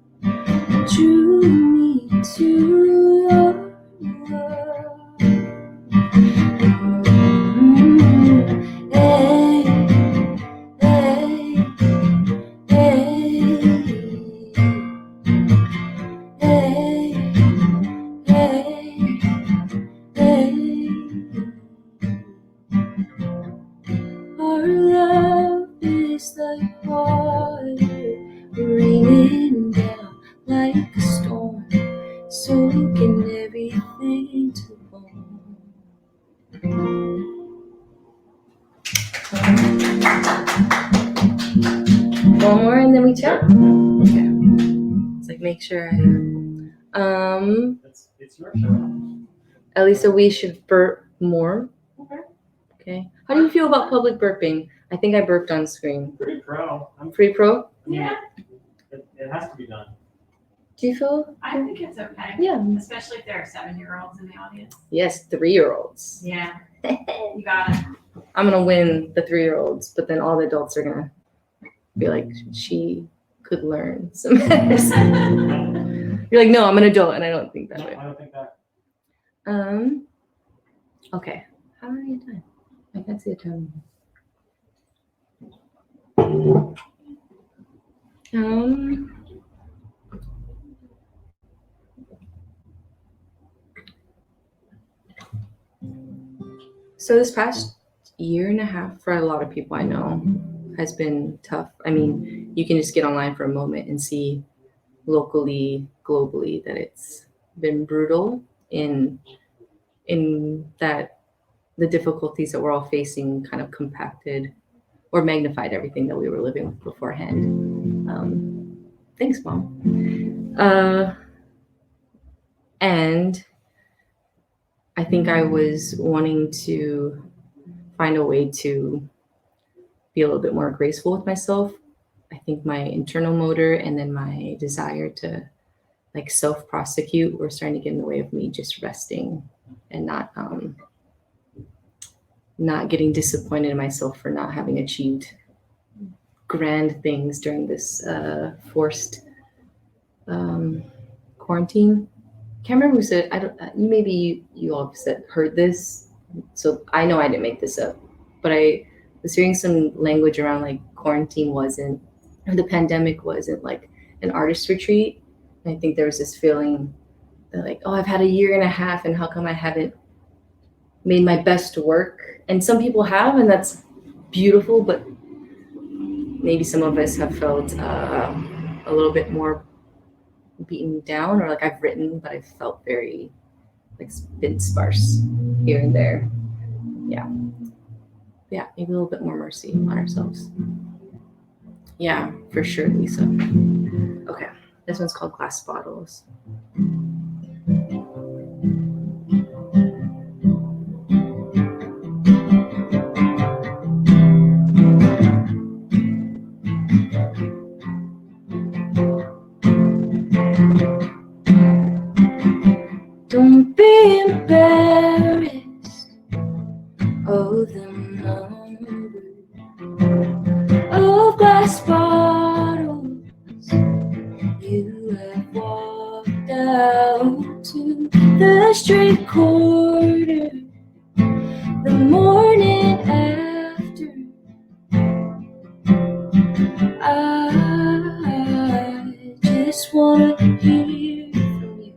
drew me to your love. Hey, hey, hey, hey, hey, our love is like water raining down like a storm, soaking everything to the bone. One more and then we chat. Okay. It's like make sure It's your show. Elisa, we should burp more. Okay. Okay. How do you feel about public burping? I think I burped on screen. Pretty pro. I'm Pretty pro? Yeah, It has to be done. Do you feel? I think it's okay. Yeah. Especially if there are 7-year-olds in the audience. Yes, 3-year-olds. Yeah, you got it. I'm gonna win the 3-year-olds, but then all the adults are gonna be like, she could learn some manners. You're like, no, I'm an adult, and I don't think that No, way. I don't think that. Okay. How are you doing? I can't see a time. So this past year and a half for a lot of people I know has been tough. I mean, you can just get online for a moment and see locally, globally that it's been brutal in that the difficulties that we're all facing kind of compacted or magnified everything that we were living with beforehand. Thanks, Mom. And I think I was wanting to find a way to be a little bit more graceful with myself. I think my internal motor and then my desire to like self-prosecute were starting to get in the way of me just resting and not getting disappointed in myself for not having achieved grand things during this forced quarantine. Can't remember who said. I don't. Maybe you all said heard this. So I know I didn't make this up, but I was hearing some language around like quarantine wasn't, or the pandemic wasn't like an artist retreat. And I think there was this feeling that like, oh, I've had a year and a half, and how come I haven't made my best work? And some people have, and that's beautiful. But maybe some of us have felt a little bit more beaten down, or like I've written, but I've felt very like been sparse here and there. Yeah, maybe a little bit more mercy on ourselves. Yeah, for sure, Lisa. This one's called Glass Bottles. Don't be embarrassed of the number of glass bottles you have walked out to the street corner the morning after. I just wanna hear from you.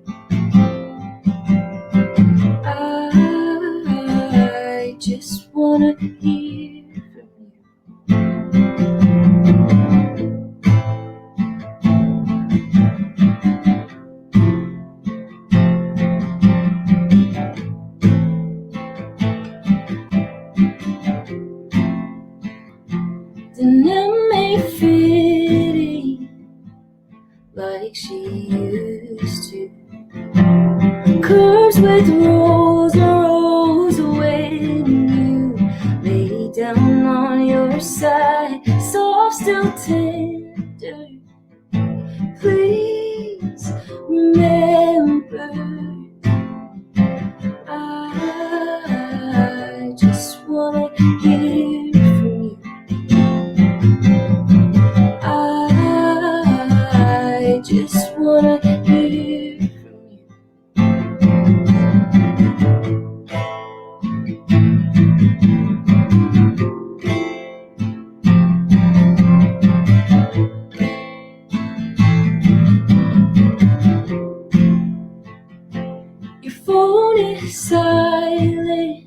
I just wanna hear from you. Then it may fit in like she used to. Curves with rolls and rolls when you lay down on your side, soft, still tender. Please remember, I just wanna hear from you. I just wanna hear from you. Your phone is silent,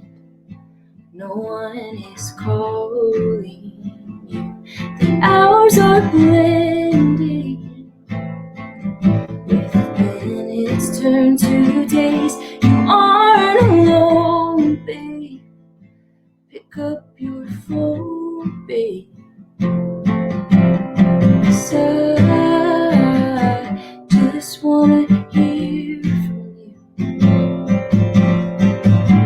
no one is calling you. The hours are blending with minutes turn to days. You aren't alone, babe. Pick up your phone, babe. 'Cause I just wanna hear from you.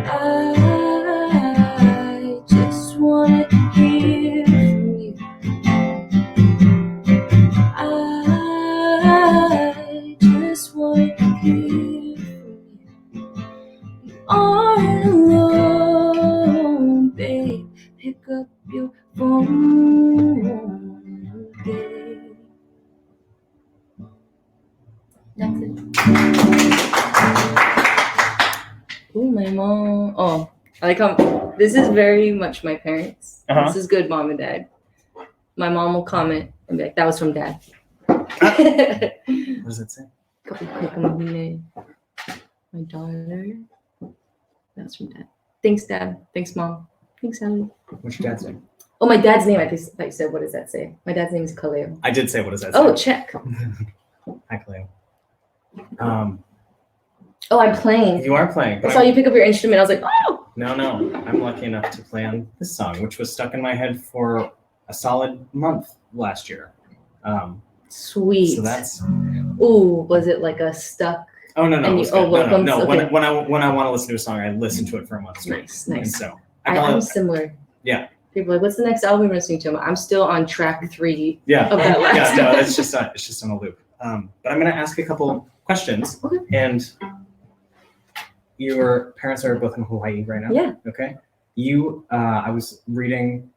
I just wanna hear from you. I just wanna hear from you. You aren't alone, babe. Pick up your phone, babe. That's it. Oh, my mom. Oh, I like how this is very much my parents. Uh-huh. This is good, mom and dad. My mom will comment and be like, "That was from dad." What does it say? Couple quick my daughter. That's from dad. Thanks, dad. Thanks, mom. Thanks, Sally. What's your dad's name? Oh, my dad's name. I thought you said, what does that say? My dad's name is Kaleo. I did say, what does that say? Oh, check. Hi, Cleo. Oh, I'm playing. You are playing. I But saw you pick up your instrument. I was like, oh. No. I'm lucky enough to play on this song, which was stuck in my head for a solid month last year. Sweet. So that's. Ooh, was it like a stuck? Oh no! And It you- was oh, good. welcome, No. okay. When I want to listen to a song, I listen to it for a month straight. Nice. And so I'm similar. Yeah. People are like, what's the next album you're listening to? I'm still on track 3 Yeah. of that last Yeah. No, one. it's just on a loop. But I'm gonna ask a couple questions. Okay. And your parents are both in Hawaii right now. Yeah. Okay. I was reading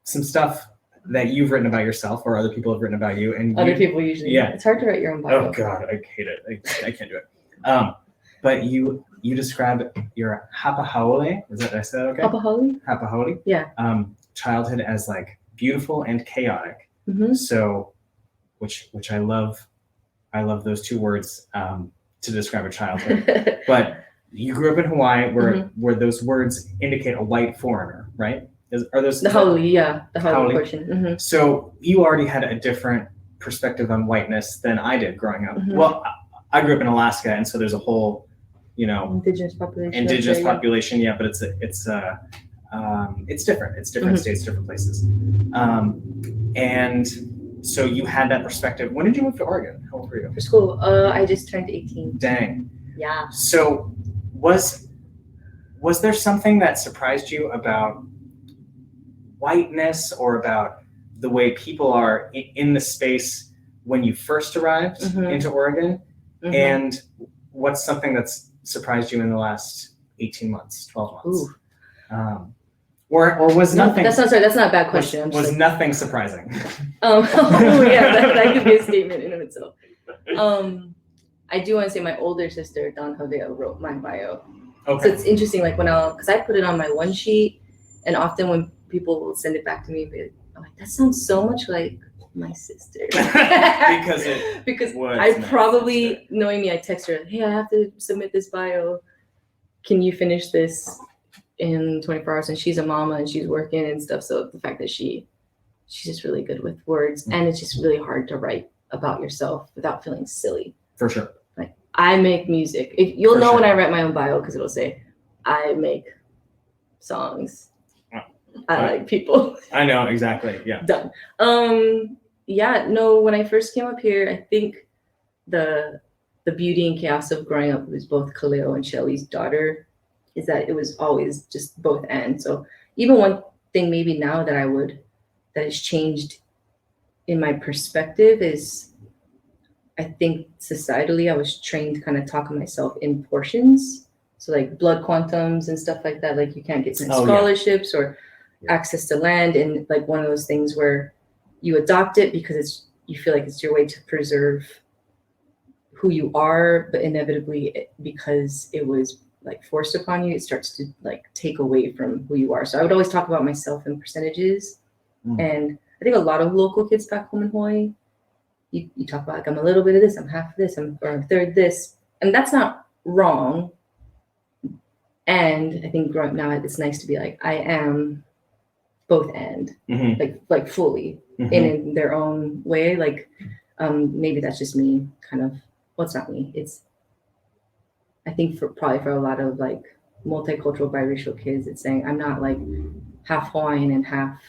some stuff that you've written about yourself or other people have written about you, and Other people usually. Yeah. It's hard to write your own bio. Oh God, I hate it. I can't do it. But you describe your hapahaole. Did I say that okay? Papa Holly? Hapahaole. Yeah. Childhood as like beautiful and chaotic. Mm-hmm. So, which I love. I love those two words to describe a childhood. But you grew up in Hawaii, where those words indicate a white foreigner, right? Are those The Howley, yeah. The Howley Howley. portion. Mm-hmm. So you already had a different perspective on whiteness than I did growing up. Mhm. Well, I grew up in Alaska, and so there's a whole, Indigenous population. population. Yeah, but it's different. It's different Mhm. states, different places. And so you had that perspective. When did you move to Oregon? How old were you? For school, I just turned 18. Dang. Yeah. So was there something that surprised you about whiteness or about the way people are in the space when you first arrived into Oregon? And what's something that's surprised you in the last 18 months, 12 months? Or was nothing? That's not a bad question. Was nothing surprising? Yeah, that could be a statement in of itself. I do want to say my older sister, Don Javea, wrote my bio. Okay. So it's interesting, like because I put it on my one sheet, and often when people will send it back to me, I'm like, that sounds so much like my sister. because I probably, knowing me, I text her, hey, I have to submit this bio. Can you finish this in 24 hours? And she's a mama and she's working and stuff. So the fact that she's just really good with words, and it's just really hard to write about yourself without feeling silly. For sure. Like, I make music. You'll know when I write my own bio, because it'll say, I make songs. I like people. I know, exactly. Yeah. Done. Yeah, no, when I first came up here, I think the beauty and chaos of growing up with both Khalil and Shelly's daughter is that it was always just both ends. So even one thing maybe now that has changed in my perspective is, I think societally I was trained to kind of talk of myself in portions. So like blood quantums and stuff like that, like you can't get scholarships or access to land, and like one of those things where you adopt it because you feel like it's your way to preserve who you are, but inevitably because it was like forced upon you, it starts to like take away from who you are. So I would always talk about myself in percentages. And I think a lot of local kids back home in Hawaii, you talk about like, I'm a little bit of this, I'm half of this, I'm a third this, and that's not wrong. And I think growing up now, it's nice to be like, I am both and like fully in their own way. Like maybe that's just me kind of, well, it's not me. It's, I think probably for a lot of like multicultural biracial kids, it's saying I'm not like half Hawaiian and half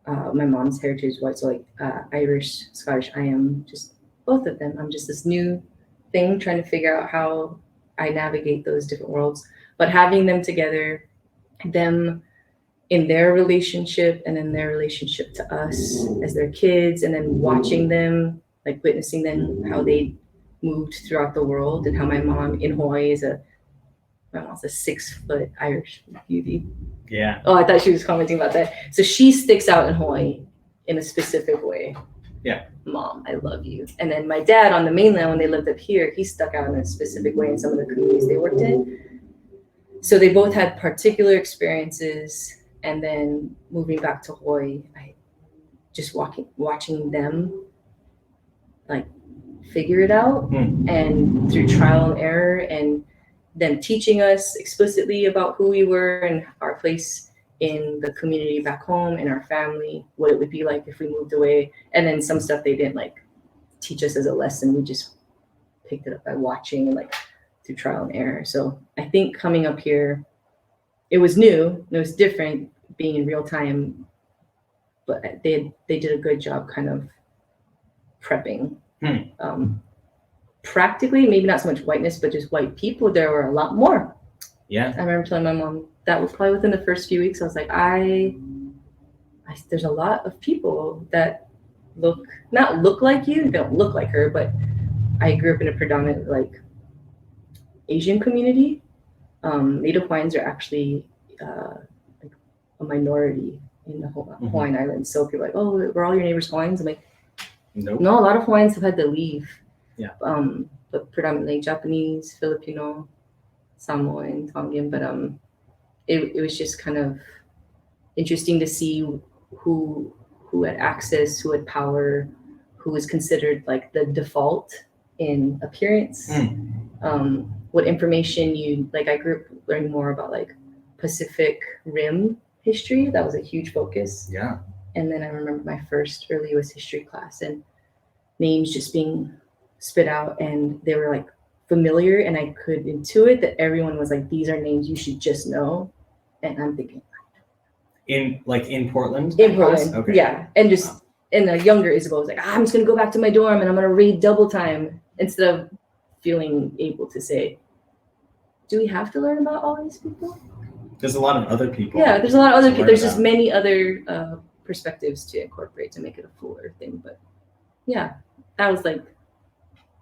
my mom's heritage white. So like Irish, Scottish, I am just both of them. I'm just this new thing trying to figure out how I navigate those different worlds. But having them together, them in their relationship and in their relationship to us as their kids, and then watching them, like witnessing them, how they moved throughout the world, and how my mom in Hawaii is a 6-foot Irish beauty. Yeah. Oh, I thought she was commenting about that. So she sticks out in Hawaii in a specific way. Yeah. Mom, I love you. And then my dad on the mainland, when they lived up here, he stuck out in a specific way in some of the communities they worked in. So they both had particular experiences. And then moving back to Hawaii, I just watching them like figure it out, and through trial and error, and them teaching us explicitly about who we were and our place in the community back home, in our family, what it would be like if we moved away. And then some stuff they didn't like teach us as a lesson. We just picked it up by watching and like through trial and error. So I think coming up here, it was new, it was different being in real time, but they did a good job kind of prepping. Practically, maybe not so much whiteness, but just white people, there were a lot more. Yeah. I remember telling my mom that was probably within the first few weeks. I was like, there's a lot of people that not look like you, they don't look like her, but I grew up in a predominant like Asian community. Native Hawaiians are actually like a minority in the Hawaiian Islands. So people are like, oh, were all your neighbors Hawaiians? I'm like, nope. No, a lot of Hawaiians have had to leave. Yeah. But predominantly Japanese, Filipino, Samoan, Tongan. But it was just kind of interesting to see who had access, who had power, who was considered like the default in appearance. What information I grew up learning more about like Pacific Rim history. That was a huge focus. Yeah. And then I remember my first early US history class and names just being spit out, and they were like familiar, and I could intuit that everyone was like, these are names you should just know. And I'm thinking, in Portland? In Portland, okay. Yeah. And just and a younger Isabeau was like, I'm just gonna go back to my dorm and I'm gonna read double time instead of feeling able to say, do we have to learn about all these people? There's a lot of other people. Yeah, there's a lot of other to people. learn There's just about. many other perspectives to incorporate to make it a fuller thing. But yeah, that was like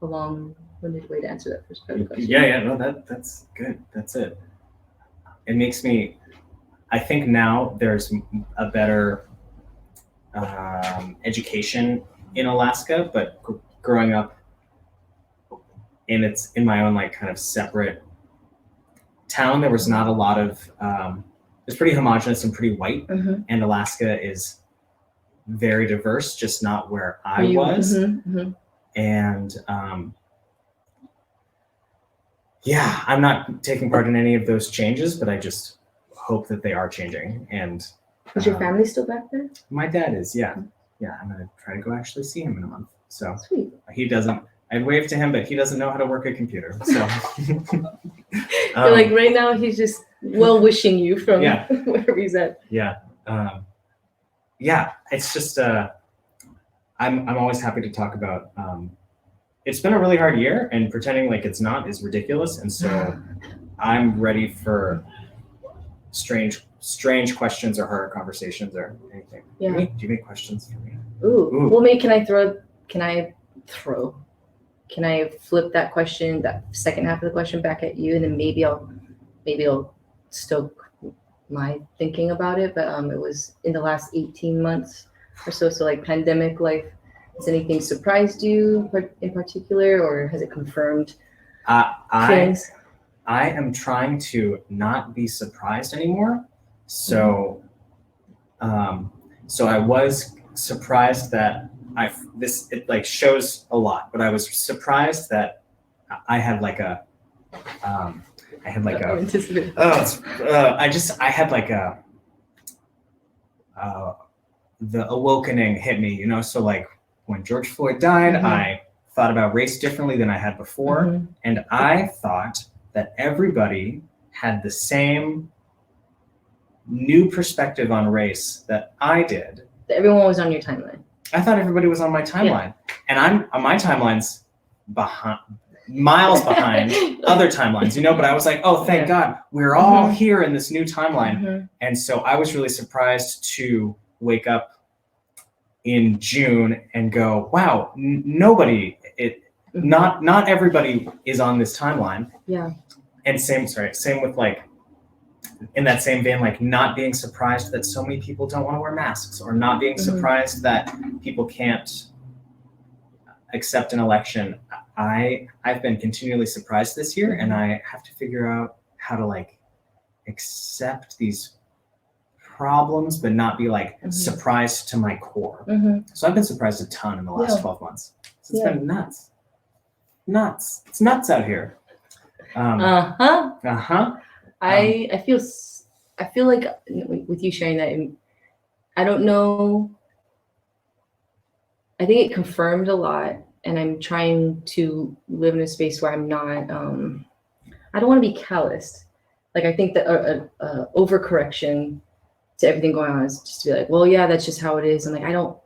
a long-winded way to answer that first part of the question. Yeah, no, that's good. That's it. It makes me, I think now there's a better education in Alaska, but growing up in my own like kind of separate town, there was not a lot of, it's pretty homogenous and pretty white, Mhm. and Alaska is very diverse, just not where I You- was. mhm, mhm. And yeah, I'm not taking part in any of those changes, but I just hope that they are changing. And Is your family still back there? my dad is, yeah. I'm gonna try to go actually see him in a month. So Sweet. he doesn't. I'd wave to him, but he doesn't know how to work a computer. So So like right now, he's just well wishing you from Yeah. wherever he's at. yeah, it's just I'm always happy to talk about. It's been a really hard year, and pretending like it's not is ridiculous. And so I'm ready for strange questions or harder conversations or anything. Yeah. Do you have any questions for me? Ooh. Well, maybe can I flip that question, that second half of the question back at you, and then maybe I'll stoke my thinking about it. But it was in the last 18 months or so like pandemic life. Has anything surprised you in particular, or has it confirmed things? I am trying to not be surprised anymore. So, so I was surprised that it like shows a lot, but I was surprised that I had like a, I had like the awakening hit me, so like when George Floyd died, Mhm. I thought about race differently than I had before. Mhm. And I thought that everybody had the same new perspective on race that I did. Everyone was on your timeline. I thought everybody was on my timeline. And my timeline's miles behind other timelines, but I was like, oh, thank God, we're all here in this new timeline. Mhm. And so I was really surprised to wake up in June and go, wow, not everybody is on this timeline. Yeah. And same with like, in that same vein, like not being surprised that so many people don't want to wear masks, or not being surprised that people can't accept an election. I've been continually surprised this year, and I have to figure out how to like accept these problems, but not be like surprised to my core. So I've been surprised a ton in the last 12 months. So it's been nuts. It's nuts out here. I feel like with you sharing that, I don't know. I think it confirmed a lot, and I'm trying to live in a space where I'm not. I don't want to be calloused. Like I think that overcorrection to everything going on is just to be like, well, yeah, that's just how it is, and like I don't.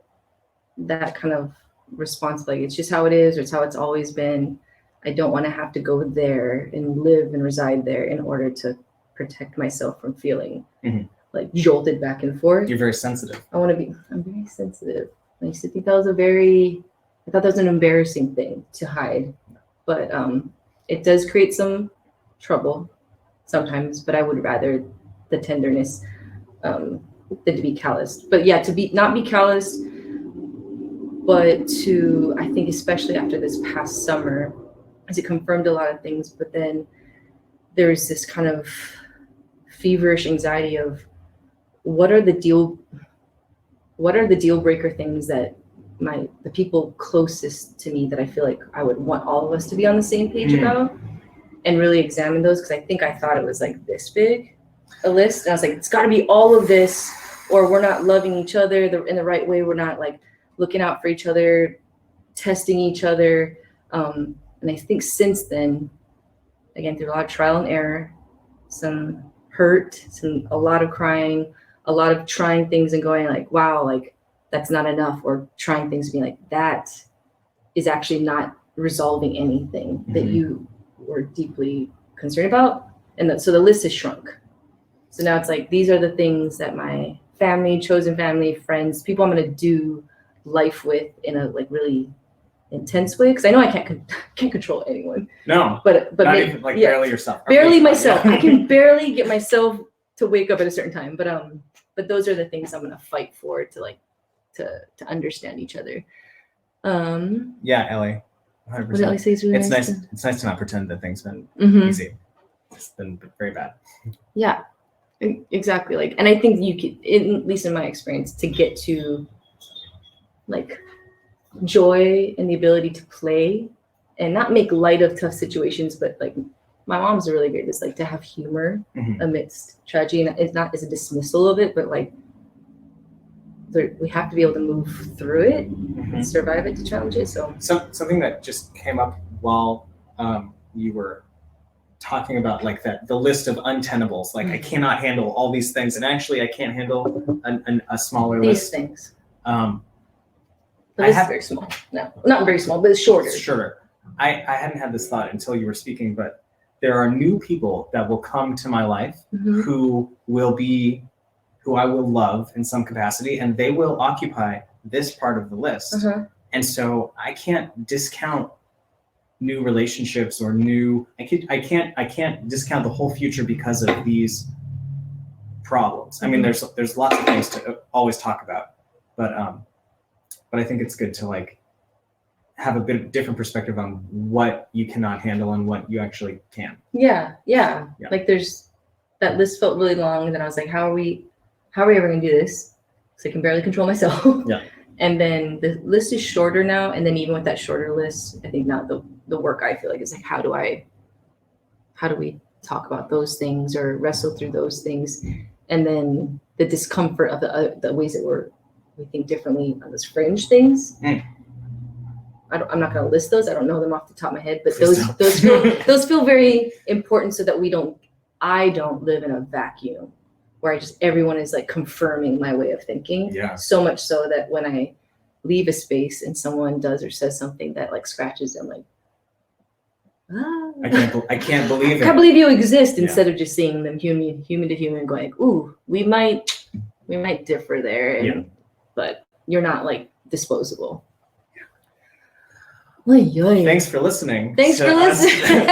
That kind of response, like it's just how it is, or it's how it's always been. I don't want to have to go there and live and reside there in order to protect myself from feeling like jolted back and forth. You're very sensitive. I'm very sensitive. I used to think I thought that was an embarrassing thing to hide, but it does create some trouble sometimes, but I would rather the tenderness than to be calloused. But yeah, not be calloused, but to, I think especially after this past summer, as it confirmed a lot of things, but then there's this kind of feverish anxiety of what are the deal breaker things that the people closest to me that I feel like I would want all of us to be on the same page about, and really examine those, because I think I thought it was like this big a list, and I was like, it's got to be all of this, or we're not loving each other in the right way, we're not like looking out for each other, testing each other. And I think since then, again, through a lot of trial and error, some hurt, a lot of crying, a lot of trying things and going like, wow, like that's not enough, or trying things being like, that is actually not resolving anything that you were deeply concerned about. And so the list is shrunk. So now it's like, these are the things that my family, chosen family, friends, people I'm going to do life with in a like really intense way. Because I know I can't control anyone. No, but not even like barely yourself. Barely myself. I can barely get myself to wake up at a certain time. But those are the things I'm going to fight for, to understand each other. Yeah, Ellie. 100%. What did Ellie say? Really it's nice. It's nice to not pretend that things been easy. It's been very bad. Yeah, exactly. Like, and I think you could, at least in my experience, to get to like joy and the ability to play and not make light of tough situations, but like my mom's really great. It's like to have humor amidst tragedy, and it's not as a dismissal of it, but like we have to be able to move through it and survive it, to challenge it. So something that just came up while you were talking about like the list of untenables, like I cannot handle all these things, and actually I can't handle a smaller these list. things. The list is very small. No, not very small, but it's shorter. Sure. I hadn't had this thought until you were speaking, but there are new people that will come to my life who I will love in some capacity, and they will occupy this part of the list. And so I can't discount new relationships or I can't discount the whole future because of these problems. I mean, there's lots of things to always talk about, but I think it's good to like have a bit of different perspective on what you cannot handle and what you actually can. Yeah. Like there's that list felt really long, and then I was like, how are we ever gonna do this? Because I can barely control myself. Yeah. And then the list is shorter now, and then even with that shorter list, I think now the work I feel like is like, how do we talk about those things or wrestle through those things, and then the discomfort of the ways that we think differently on those fringe things. I'm not going to list those. I don't know them off the top of my head, but those feel very important, so that I don't live in a vacuum where everyone is like confirming my way of thinking. Yeah. So much so that when I leave a space and someone does or says something that like scratches them, like, I can't believe it. I can't believe you exist, instead of just seeing them human to human, going like, ooh, we might differ there, but you're not like disposable. Thanks for listening. Thanks for listening.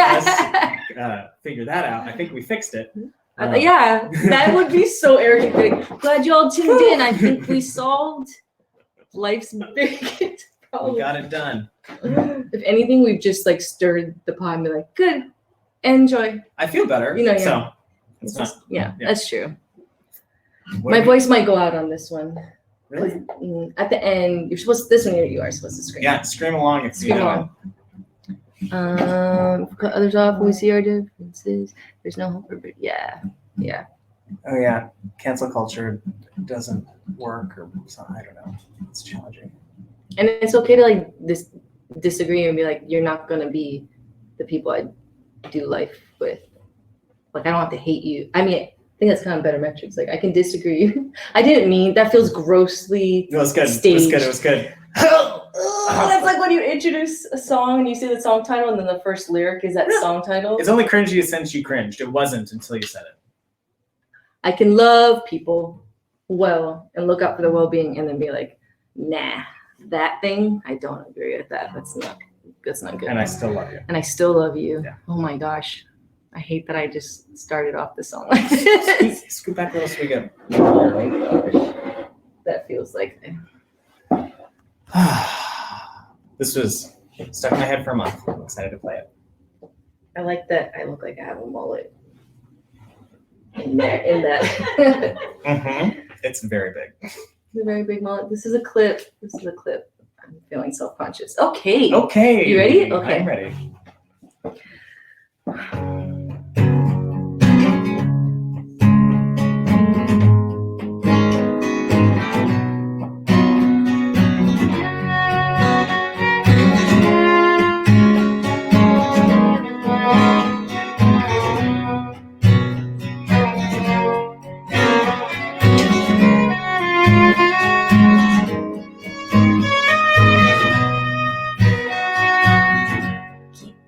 Figure that out. I think we fixed it. Yeah, that would be so arrogant. Like, glad you all tuned in. I think we solved life's biggest problem. We got it done. If anything, we've just like stirred the pot and be like, good, enjoy. I feel better. So it's that's true. What My voice might go out on this one. Really? At the end, you are supposed to scream. Yeah, scream along if Scream you along. Cut others off when we see our differences. There's no hope for it. Yeah. Oh yeah, cancel culture doesn't work, or something. I don't know. It's challenging. And it's okay to like disagree and be like, you're not gonna be the people I do life with. Like, I don't have to hate you. I mean, I think that's kind of better metrics. Like, I can disagree. I didn't mean that. Feels grossly It was good. staged. It was good. That's like when you introduce a song and you say the song title, and then the first lyric is that song title. It's only cringy since you cringed. It wasn't until you said it. I can love people well and look out for their well-being, and then be like, nah, that thing, I don't agree with that. That's not good. And I still love you. And I still love you. Yeah. Oh my gosh. I hate that I just started off the song like this. Scoot back a little so we get. Oh my gosh. That feels like. This was stuck in my head for a month. I'm excited to play it. I like that I look like I have a mullet. In that. It's very big. It's a very big mullet. This is a clip. I'm feeling self-conscious. Okay. You ready? Okay. I'm ready.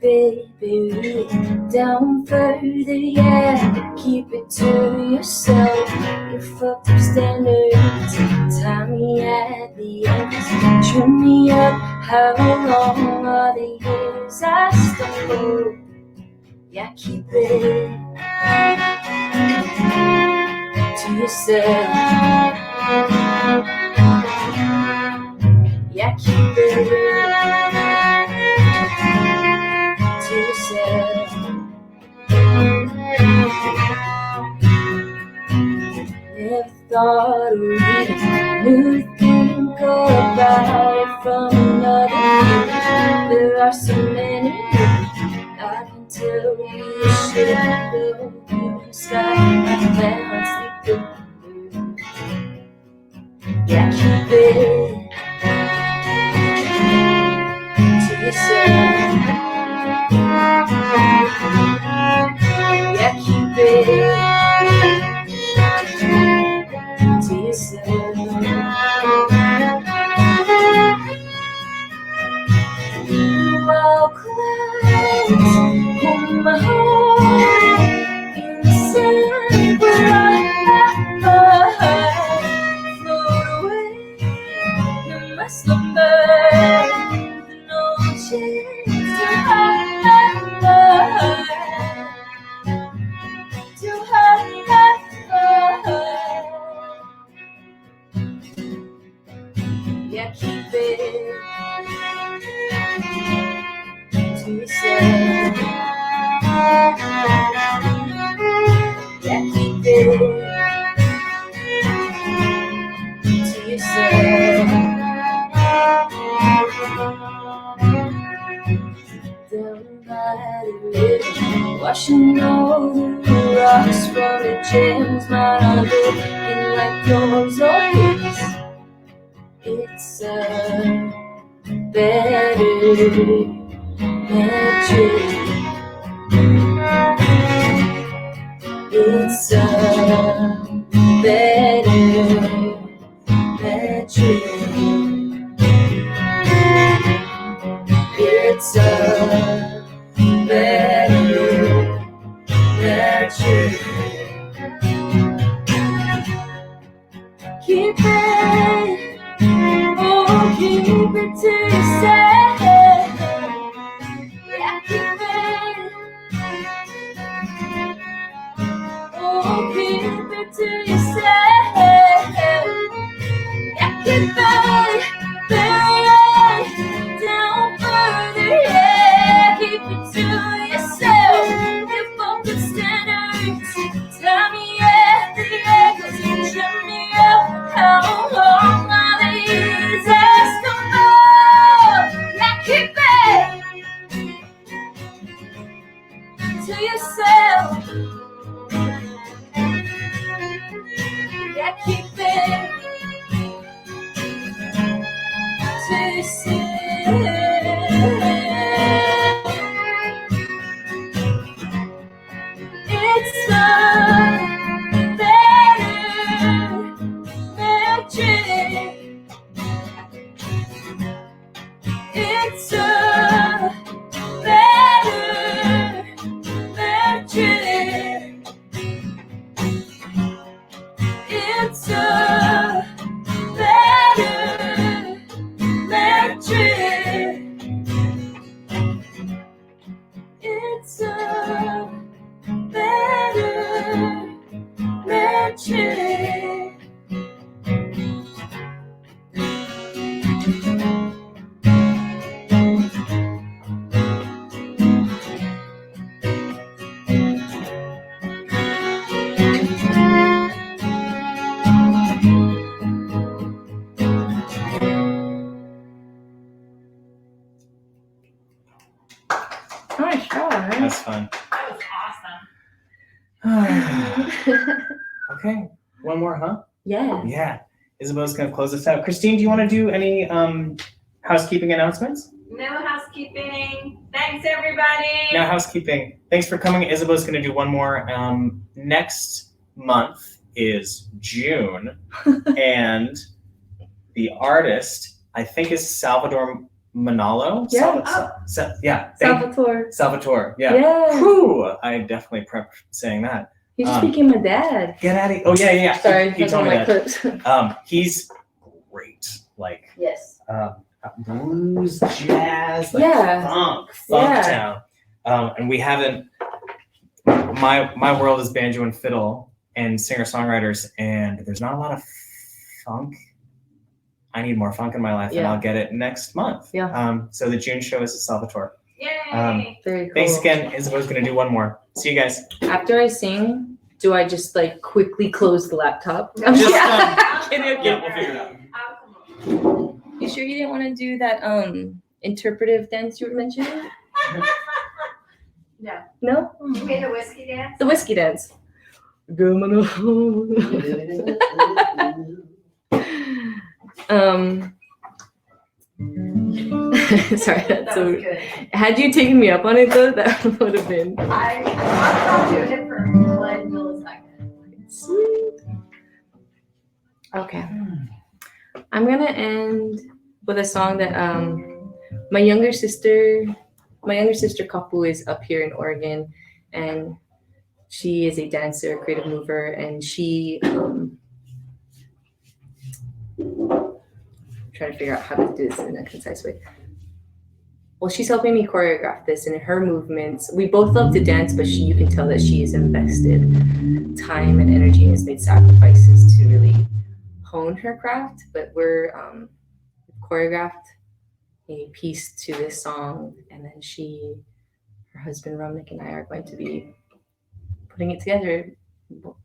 bury it down further, yeah. Keep it to yourself. Your fucked up standards tie me at the ends, trim me up. How long are the years I stumble? Yeah, keep it to yourself. Yeah, keep it to yourself. Never thought of reading a new thing about it from another view. There are so many I can tell you the shit of you sky. I can't sleep through. Yeah, keep it to yourself. Yeah, keep it to yourself. All clouds in my heart, inside where I float away in my slumber. No chance to hide, to hide. Yeah, keep it to yourself. Yeah, keep it to yourself. Down by the river, washing all the rocks from the gems. Mine are looking like yours or his. It's a better metric. It's a better metric. It's a better metric. Keep it, oh, keep it to yourself. Yeah, keep it, oh, keep it to yourself. Yeah, keep it, bury it down further, yeah. Keep it to yourself. Your focus standards tie me at the ankles, trim me up. How long are the years I stumble? Yeah, keep it to yourself. Yeah, keep it to yourself. It's a better metric. It's a better metric. It's a better metric. It's a better metric. Nice job, man. That's fun. That was awesome. Okay, one more, huh? Yeah. Yeah. Isabeau's gonna close us out. Christine, do you want to do any housekeeping announcements? No housekeeping. Thanks, everybody. No housekeeping. Thanks for coming. Isabeau's gonna do one more. Next month is June, and the artist I think is Salvador Manalo? Yeah. Salvatore. Salvatore, yeah. Yeah. Whew, I definitely prepped saying that. He just became a dad. Get out of here. Oh, yeah. Sorry, He that's told one me of that. my clips. He's great. Like, Yes. blues, jazz, like Yeah. funk Yeah. town. And we haven't, my world is banjo and fiddle and singer-songwriters, and there's not a lot of funk. I need more funk in my life, and Yeah. I'll get it next month. Yeah. So the June show is at Salvatore. Yay! Very cool. Thanks again. Isabeau's going to do one more. See you guys. After I sing, do I just like quickly close the laptop? I'm Just, kidding, okay. Yeah, we'll figure it out. You sure you didn't want to do that interpretive dance you were mentioning? No. No? You made a whiskey dance? The whiskey dance. Sorry, that's That so. was good. Had you taken me up on it though, that would have been I'm not doing it for 1 millisecond. sweet. Okay, I'm gonna end with a song that my younger sister Kapu is up here in Oregon, and she is a dancer, creative mover, and she trying to figure out how to do this in a concise way. Well, she's helping me choreograph this, and her movements. We both love to dance, but you can tell that she has invested time and energy and has made sacrifices to really hone her craft. But we're choreographed a piece to this song, and then her husband Romnick, and I are going to be putting it together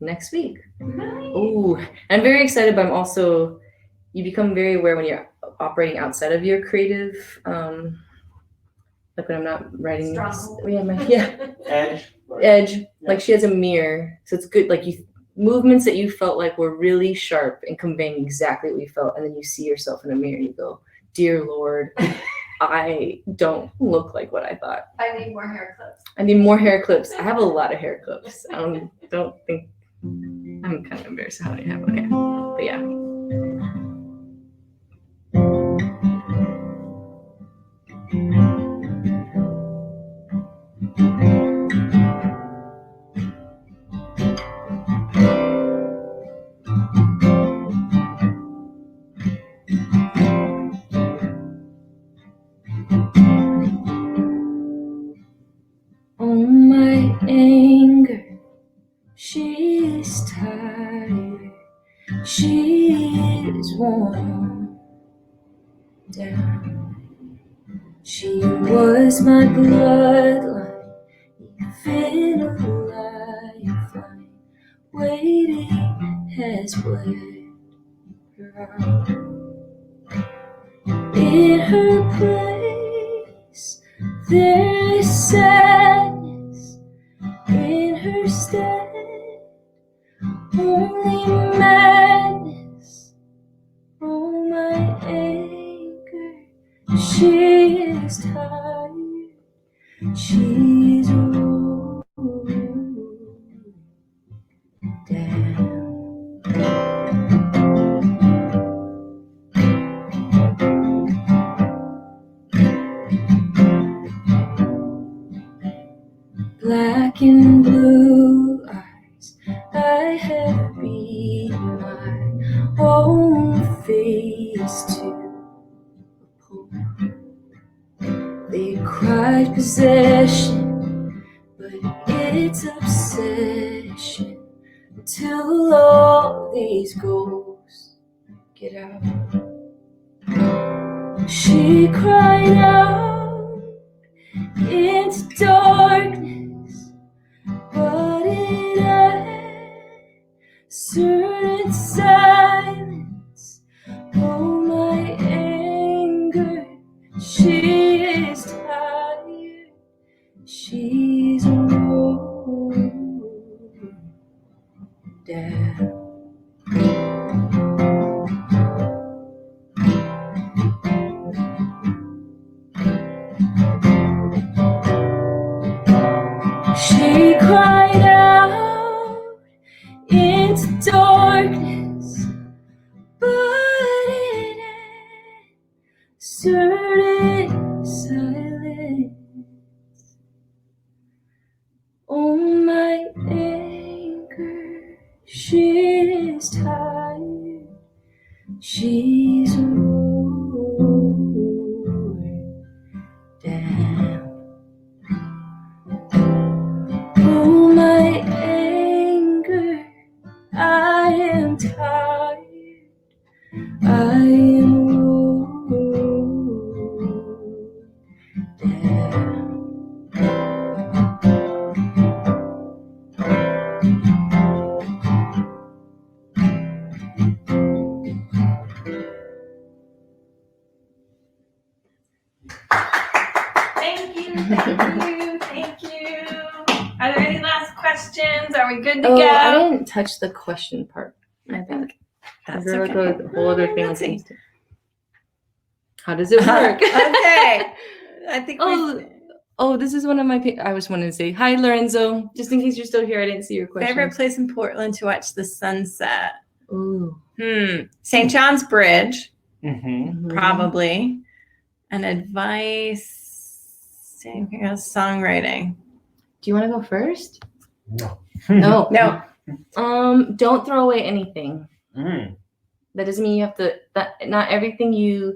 next week. Oh, I'm very excited, but I'm also. You become very aware when you're operating outside of your creative, like when I'm not writing. Edge. Like she has a mirror, so it's good. Like movements that you felt like were really sharp and conveying exactly what you felt, and then you see yourself in a mirror and you go, "Dear Lord, I don't look like what I thought. I need more hair clips. I need more hair clips. I have a lot of hair clips. I don't think I'm kind of embarrassed how many I have. Okay, but yeah." Oh, my anger, she is tired, she is worn down. She was my bloodline, even a lifeline, waiting has bled her out. In her place, there is sadness. In her stead, only madness. Oh, my anger, she is tired. She's old down. Black and blue eyes, I have beaten my own face to a pulp. They cried possession, but it's obsession until all these ghosts get out. She cried out into darkness, but it answered silence. Oh, my anger, she is tired, she's old down. She cried out into darkness, but it answered questions? Are we good to Oh, go? I didn't touch the question part. I think that's Is there okay. like a whole other thing? Let's see. How does it work? Okay. I think Oh, this is one of my. I just wanted to say hi, Lorenzo. Just in case you're still here, I didn't see your question. favorite place in Portland to watch the sunset. Ooh. St. John's Bridge, Mm-hmm. probably. And advice, songwriting. Do you want to go first? No. No. No. Don't throw away anything. Mm. That doesn't mean you have to. Not everything you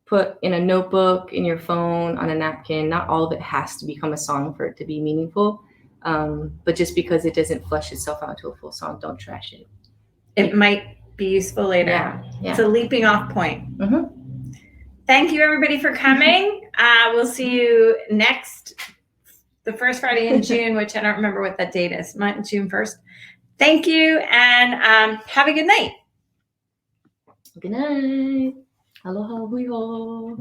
put in a notebook, in your phone, on a napkin, not all of it has to become a song for it to be meaningful. But just because it doesn't flesh itself out to a full song, don't trash it. It might be useful later. Yeah. It's a leaping off point. Mhm. Thank you, everybody, for coming. We'll see you the first Friday in June, which I don't remember what that date is. June 1st. Thank you, and have a good night. Good night. Aloha hui ho.